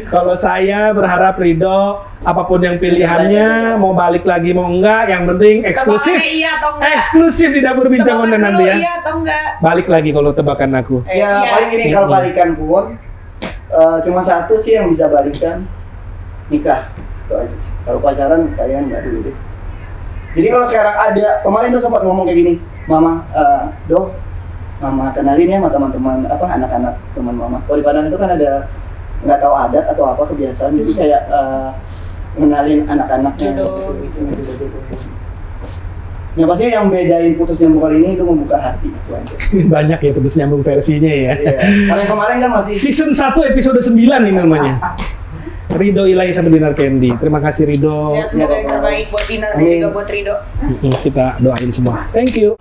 S3: Kalau saya berharap Ridho, apapun yang pilihannya, mau balik lagi mau enggak, yang penting eksklusif.
S2: Tebakannya iya atau enggak?
S3: Eksklusif di dapur bincang
S2: Tebakan
S3: online
S2: dulu,
S3: nanti ya.
S2: iya atau enggak?
S3: Balik lagi kalau tebakan aku.
S1: Ya
S2: Iya.
S1: paling ini kalau balikan pun cuma satu sih yang bisa balikan, nikah. Itu aja sih. Kalau pacaran kalian nggak dulu deh. Jadi kalau sekarang ada, kemarin tuh sempat ngomong kayak gini, Mama, Mama kenalin ya sama teman-teman anak-anak teman Mama. Kalau di Padang itu kan ada nggak tahu adat atau apa kebiasaan, jadi kayak ngenalin anak-anaknya
S2: Jodoh
S1: gitu. Ya pasti yang bedain putus nyambung kali ini itu membuka hati itu aja.
S3: Banyak ya putus nyambung versinya ya.
S1: Iya. Kalau yang kemarin kan masih
S3: Season 1 episode 9 ini namanya. Ridho Ilahi sama Dinar Candy. Terima kasih Ridho.
S2: Ya semoga yang terbaik buat Dinar dan juga buat Ridho.
S3: Kita doain semua. Thank you.